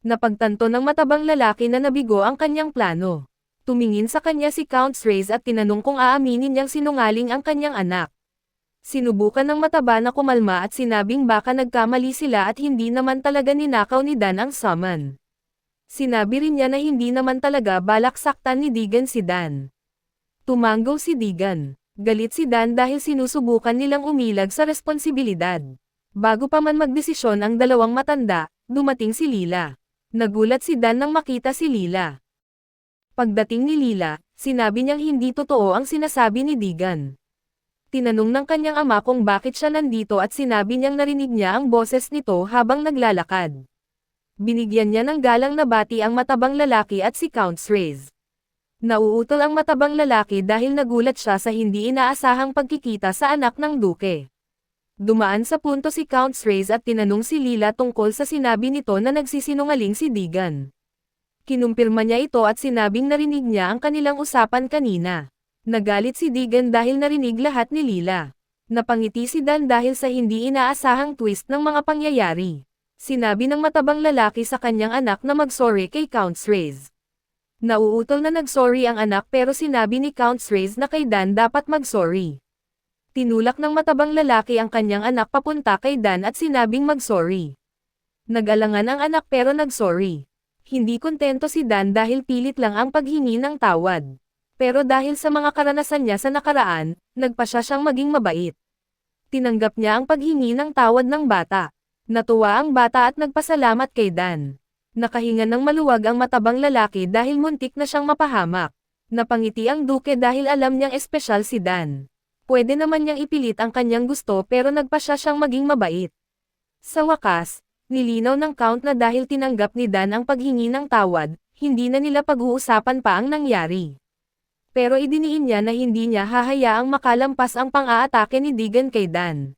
Napagtanto ng matabang lalaki na nabigo ang kanyang plano. Tumingin sa kanya si Count Reyes at tinanong kung aaminin niyang sinungaling ang kanyang anak. Sinubukan ng mataba na kumalma at sinabing baka nagkamali sila at hindi naman talaga ninakaw ni Dan ang summon. Sinabi rin niya na hindi naman talaga balak saktan ni Deegan si Dan. Tumanggaw si Deegan. Galit si Dan dahil sinusubukan nilang umilag sa responsibilidad. Bago pa man magdesisyon ang dalawang matanda, dumating si Lila. Nagulat si Dan nang makita si Lila. Pagdating ni Lila, sinabi niyang hindi totoo ang sinasabi ni Deegan. Tinanong ng kanyang ama kung bakit siya nandito at sinabi niyang narinig niya ang boses nito habang naglalakad. Binigyan niya ng galang na bati ang matabang lalaki at si Count Reyes. Nauutol ang matabang lalaki dahil nagulat siya sa hindi inaasahang pagkikita sa anak ng duke. Dumaan sa punto si Count Reyes at tinanong si Lila tungkol sa sinabi nito na nagsisinungaling si Deegan. Kinumpirma niya ito at sinabing narinig niya ang kanilang usapan kanina. Nagalit si Deegan dahil narinig lahat ni Lila. Napangiti si Dan dahil sa hindi inaasahang twist ng mga pangyayari. Sinabi ng matabang lalaki sa kanyang anak na mag-sorry kay Count Reyes. Nauutol na nag-sorry ang anak pero sinabi ni Count Reyes na kay Dan dapat mag-sorry. Tinulak ng matabang lalaki ang kanyang anak papunta kay Dan at sinabing mag-sorry. Nag-alangan ang anak pero nag-sorry. Hindi kontento si Dan dahil pilit lang ang paghingi ng tawad. Pero dahil sa mga karanasan niya sa nakaraan, nagpa siyang maging mabait. Tinanggap niya ang paghingi ng tawad ng bata. Natuwa ang bata at nagpasalamat kay Dan. Nakahinga ng maluwag ang matabang lalaki dahil muntik na siyang mapahamak. Napangiti ang duke dahil alam niyang espesyal si Dan. Pwede naman niyang ipilit ang kanyang gusto pero nagpa siyang maging mabait. Sa wakas, nilinaw ng Count na dahil tinanggap ni Dan ang paghingi ng tawad, hindi na nila pag-uusapan pa ang nangyari. Pero idiniin niya na hindi niya hahayaang makalampas ang pang-aatake ni Deegan kay Dan.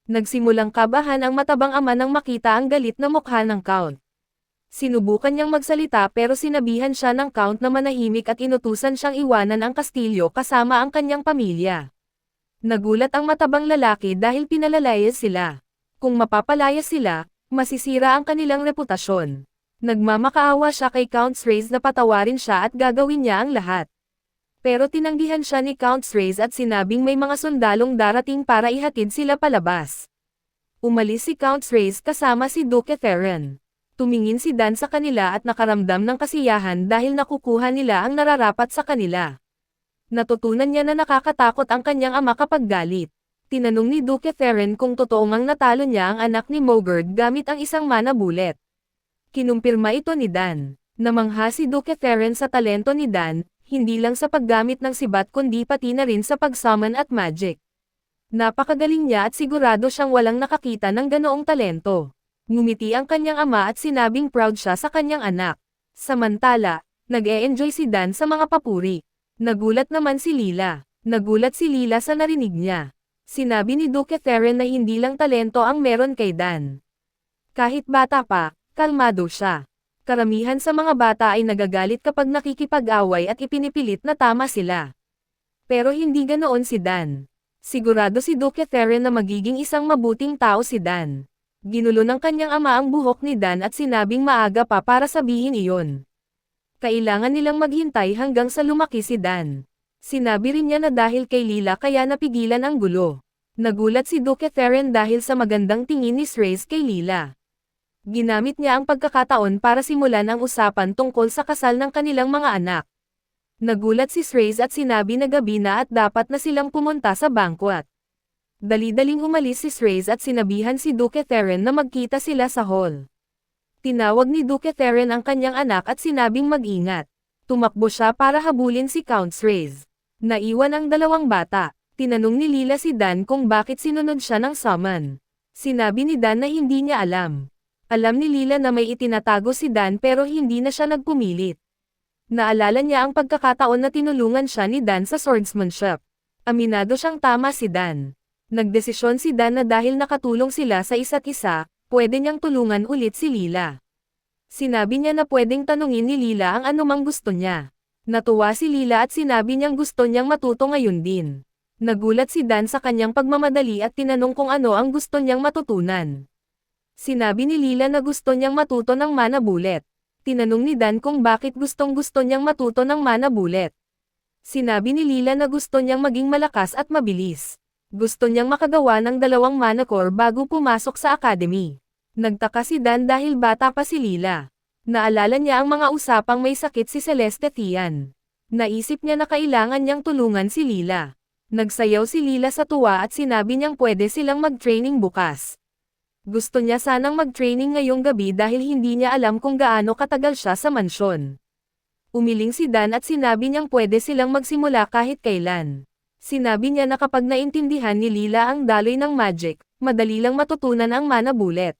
Nagsimulang kabahan ang matabang ama nang makita ang galit na mukha ng Count. Sinubukan niyang magsalita pero sinabihan siya ng Count na manahimik at inutusan siyang iwanan ang kastilyo kasama ang kanyang pamilya. Nagulat ang matabang lalaki dahil pinalalayas sila. Kung mapapalayas sila, masisira ang kanilang reputasyon. Nagmamakaawa siya kay Count Reyes na patawarin siya at gagawin niya ang lahat. Pero tinanggihan siya ni Count Reyes at sinabing may mga sundalong darating para ihatid sila palabas. Umalis si Count Reyes kasama si Duke Theron. Tumingin si Dan sa kanila at nakaramdam ng kasiyahan dahil nakukuha nila ang nararapat sa kanila. Natutunan niya na nakakatakot ang kanyang ama kapag galit. Tinanong ni Duke Theron kung totoo ngang natalo niya ang anak ni Mogurd gamit ang isang mana bullet. Kinumpirma ito ni Dan. Namangha si Duke Theron sa talento ni Dan, hindi lang sa paggamit ng sibat kundi pati na rin sa pag-summon at magic. Napakagaling niya at sigurado siyang walang nakakita ng ganoong talento. Ngumiti ang kanyang ama at sinabing proud siya sa kanyang anak. Samantala, nag-e-enjoy si Dan sa mga papuri. Nagulat naman si Lila. Nagulat si Lila sa narinig niya. Sinabi ni Duke Theron na hindi lang talento ang meron kay Dan. Kahit bata pa, kalmado siya. Karamihan sa mga bata ay nagagalit kapag nakikipag-away at ipinipilit na tama sila. Pero hindi ganoon si Dan. Sigurado si Duke Theron na magiging isang mabuting tao si Dan. Ginulo ng kanyang ama ang buhok ni Dan at sinabing maaga pa para sabihin iyon. Kailangan nilang maghintay hanggang sa lumaki si Dan. Sinabi rin niya na dahil kay Lila kaya napigilan ang gulo. Nagulat si Duke Theron dahil sa magandang tingin ni Reyes kay Lila. Ginamit niya ang pagkakataon para simulan ang usapan tungkol sa kasal ng kanilang mga anak. Nagulat si Reyes at sinabi na gabi na at dapat na silang pumunta sa banquet. Dali-daling umalis si Reyes at sinabihan si Duke Theron na magkita sila sa hall. Tinawag ni Duke Theron ang kanyang anak at sinabing mag-ingat. Tumakbo siya para habulin si Count Reyes. Naiwan ang dalawang bata. Tinanong ni Lila si Dan kung bakit sinunod siya ng summon. Sinabi ni Dan na hindi niya alam. Alam ni Lila na may itinatago si Dan pero hindi na siya nagpumilit. Naalala niya ang pagkakataon na tinulungan siya ni Dan sa swordsmanship. Aminado siyang tama si Dan. Nagdesisyon si Dan na dahil nakatulong sila sa isa't isa, pwede niyang tulungan ulit si Lila. Sinabi niya na pwedeng tanungin ni Lila ang anumang gusto niya. Natuwa si Lila at sinabi niyang gusto niyang matuto ngayon din. Nagulat si Dan sa kanyang pagmamadali at tinanong kung ano ang gusto niyang matutunan. Sinabi ni Lila na gusto niyang matuto ng mana bullet. Tinanong ni Dan kung bakit gustong-gusto niyang matuto ng mana bullet. Sinabi ni Lila na gusto niyang maging malakas at mabilis. Gusto niyang makagawa ng 2 mana core bago pumasok sa academy. Nagtaka si Dan dahil bata pa si Lila. Naalala niya ang mga usapang may sakit si Celeste Tian. Naisip niya na kailangan niyang tulungan si Lila. Nagsayaw si Lila sa tuwa at sinabi niyang pwede silang mag-training bukas. Gusto niya sanang mag-training ngayong gabi dahil hindi niya alam kung gaano katagal siya sa mansyon. Umiling si Dan at sinabi niyang pwede silang magsimula kahit kailan. Sinabi niya na kapag naintindihan ni Lila ang daloy ng magic, madali lang matutunan ang mana bullet.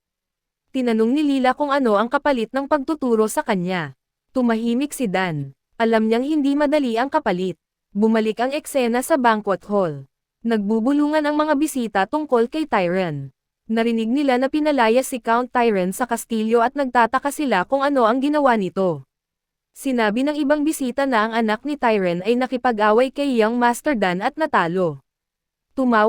Tinanong ni Lila kung ano ang kapalit ng pagtuturo sa kanya. Tumahimik si Dan. Alam niyang hindi madali ang kapalit. Bumalik ang eksena sa banquet hall. Nagbubulungan ang mga bisita tungkol kay Tyrion. Narinig nila na pinalaya si Count Tyrion sa kastilyo at nagtataka sila kung ano ang ginawa nito. Sinabi ng ibang bisita na ang anak ni Tyrion ay nakipag-away kay Young Master Dan at natalo. Tumawa